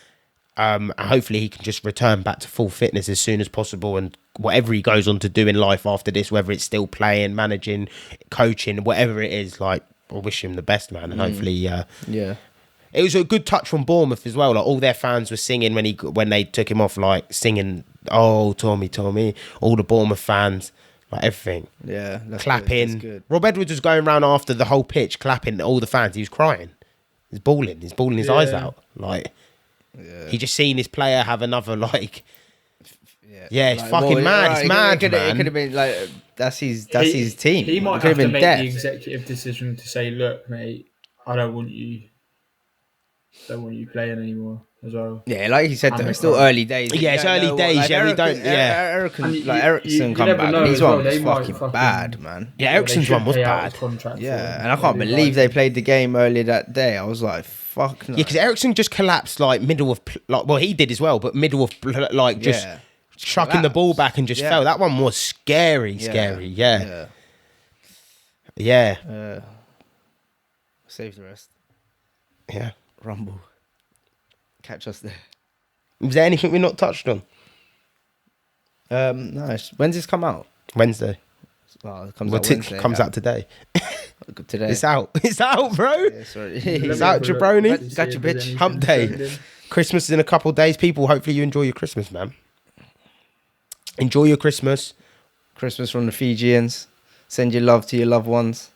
[SPEAKER 2] And hopefully he can just return back to full fitness as soon as possible. And whatever he goes on to do in life after this, whether it's still playing, managing, coaching, whatever it is, like I wish him the best, man. And hopefully, yeah. It was a good touch from Bournemouth as well. Like all their fans were singing when they took him off, like singing, "Oh, Tommy." All the Bournemouth fans. Like everything.
[SPEAKER 1] Yeah.
[SPEAKER 2] Clapping.
[SPEAKER 1] That's good.
[SPEAKER 2] Rob Edwards was going around after the whole pitch, clapping all the fans. He was crying. He's bawling his eyes out. Like, he just seen his player have another, like, it's like, fucking mad. Right, it's mad, man.
[SPEAKER 1] It could have been like, that's his team.
[SPEAKER 3] He might have to make the executive decision to say, look, mate, I don't want you playing anymore. As well.
[SPEAKER 1] Yeah, like you said, though, it's still early days.
[SPEAKER 2] Yeah, it's early days. Like, we don't. Yeah,
[SPEAKER 1] Ericsson come back. His one was fucking bad, man.
[SPEAKER 2] Yeah, Ericsson's one was bad.
[SPEAKER 1] Yeah, and I can't believe they played the game earlier that day. I was like, fuck. No.
[SPEAKER 2] Yeah, because Ericsson just collapsed like middle of he did as well, but middle of like just chucking the ball back and just fell. That one was scary. Yeah.
[SPEAKER 1] Save the rest.
[SPEAKER 2] Yeah.
[SPEAKER 1] Rumble. Catch us there.
[SPEAKER 2] Was there anything we not touched on?
[SPEAKER 1] No. When's this come out?
[SPEAKER 2] Wednesday.
[SPEAKER 1] Well, it comes out Wednesday.
[SPEAKER 2] Comes out today.
[SPEAKER 1] Today.
[SPEAKER 2] It's out. It's out, bro.
[SPEAKER 1] Yeah, sorry.
[SPEAKER 2] It's out, jabroni.
[SPEAKER 1] Got your bitch.
[SPEAKER 2] Hump day. Christmas is in a couple of days. People, hopefully you enjoy your Christmas, man. Enjoy your Christmas.
[SPEAKER 1] Christmas from the Fijians. Send your love to your loved ones.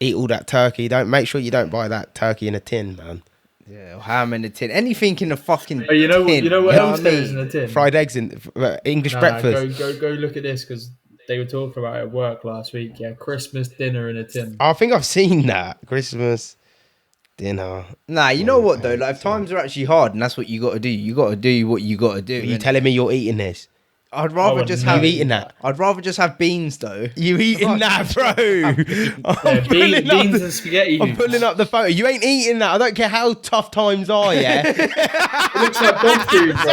[SPEAKER 2] Eat all that turkey. Make sure you don't buy that turkey in a tin, man.
[SPEAKER 1] Yeah, ham in a tin. Anything in a fucking tin.
[SPEAKER 3] You know what else there is in a tin?
[SPEAKER 2] Fried eggs in English breakfast.
[SPEAKER 3] Go look at this because they were talking about it at work last week. Yeah, Christmas dinner in a tin.
[SPEAKER 2] I think I've seen that. Christmas dinner.
[SPEAKER 1] Nah, you know what though? Like if times are actually hard and that's what you got to do. You got to do what you got to do.
[SPEAKER 2] Are you telling me you're eating this?
[SPEAKER 1] I'd rather have
[SPEAKER 2] eating that.
[SPEAKER 1] I'd rather just have beans though.
[SPEAKER 2] You eating that, bro?
[SPEAKER 3] Beans and spaghetti.
[SPEAKER 2] I'm pulling up the photo. You ain't eating that. I don't care how tough times are. Yeah.
[SPEAKER 3] It looks like dog food, bro.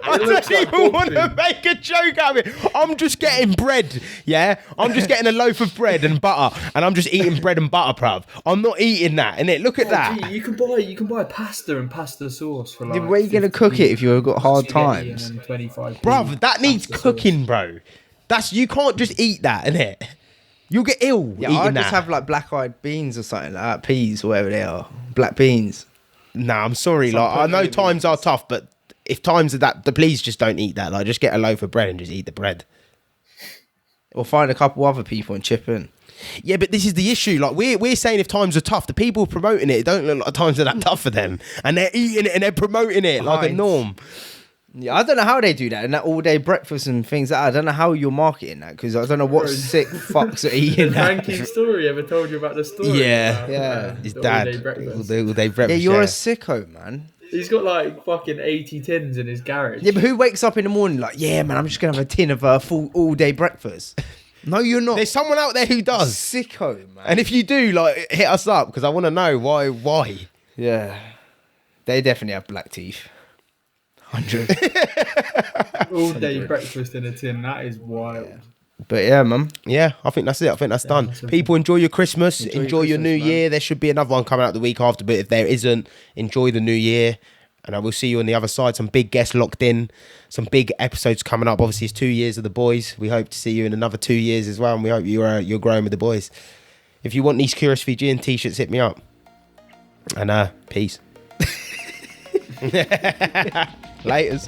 [SPEAKER 2] I don't even want to make a joke out of it. I'm just getting bread. Yeah. I'm just getting a loaf of bread and butter, and I'm just eating bread and butter, bruv. I'm not eating that. Innit? Look at that.
[SPEAKER 3] Gee, you can buy pasta and pasta sauce for like.
[SPEAKER 1] Where are you gonna cook it if you've got hard times,
[SPEAKER 3] bruv?
[SPEAKER 2] That needs cooking, bro. You can't just eat that, innit? You'll get ill
[SPEAKER 1] Yeah,
[SPEAKER 2] eating
[SPEAKER 1] I
[SPEAKER 2] that.
[SPEAKER 1] just have like black-eyed beans or something like that, peas, whatever they are, black beans.
[SPEAKER 2] Nah, I'm sorry.
[SPEAKER 1] Some
[SPEAKER 2] Like, I know
[SPEAKER 1] protein
[SPEAKER 2] times are
[SPEAKER 1] beans.
[SPEAKER 2] tough, but if times are that, please just don't eat that. Like, just get a loaf of bread and just eat the bread.
[SPEAKER 1] Or find a couple other people and chip in.
[SPEAKER 2] Yeah, but this is the issue. Like, we're saying if times are tough, the people promoting it don't look like times are that tough for them, and they're eating it and they're promoting it like a
[SPEAKER 1] Behind.
[SPEAKER 2] norm.
[SPEAKER 1] Yeah, I don't know how they do that and that all-day breakfast and things like that. I don't know how you're marketing that because I don't know what
[SPEAKER 3] Bro.
[SPEAKER 1] sick fucks are eating
[SPEAKER 3] Has
[SPEAKER 1] that.
[SPEAKER 3] Ranking Story ever told you about the story?
[SPEAKER 2] Yeah.
[SPEAKER 3] about,
[SPEAKER 1] Yeah.
[SPEAKER 2] His
[SPEAKER 3] the
[SPEAKER 2] dad,
[SPEAKER 3] all-day breakfast?
[SPEAKER 2] all day
[SPEAKER 1] Yeah,
[SPEAKER 2] breakfast.
[SPEAKER 1] you're a sicko, man.
[SPEAKER 3] He's got like fucking 80 tins in his garage.
[SPEAKER 1] Yeah, but who wakes up in the morning like, yeah, man, I'm just gonna have a tin of a full all-day breakfast? No, you're not.
[SPEAKER 2] There's someone out there who does.
[SPEAKER 1] Sicko, man.
[SPEAKER 2] And if you do, like, hit us up because I want to know why.
[SPEAKER 1] Yeah, they definitely have black teeth. 100.
[SPEAKER 3] All-day breakfast in a tin. That is wild.
[SPEAKER 1] But yeah, man.
[SPEAKER 2] Yeah, I think that's it. I think that's done.
[SPEAKER 3] that's it.
[SPEAKER 2] People, enjoy your Christmas. Enjoy your
[SPEAKER 1] Christmas,
[SPEAKER 2] New
[SPEAKER 1] man.
[SPEAKER 2] Year. There should be another one coming out the week after, but if there isn't, enjoy the New Year. And I will see you on the other side. Some big guests locked in. Some big episodes coming up. Obviously, it's 2 years of the boys. We hope to see you in another 2 years as well. And we hope you're growing with the boys. If you want these Curious Fijian t-shirts, hit me up. And peace. Laters.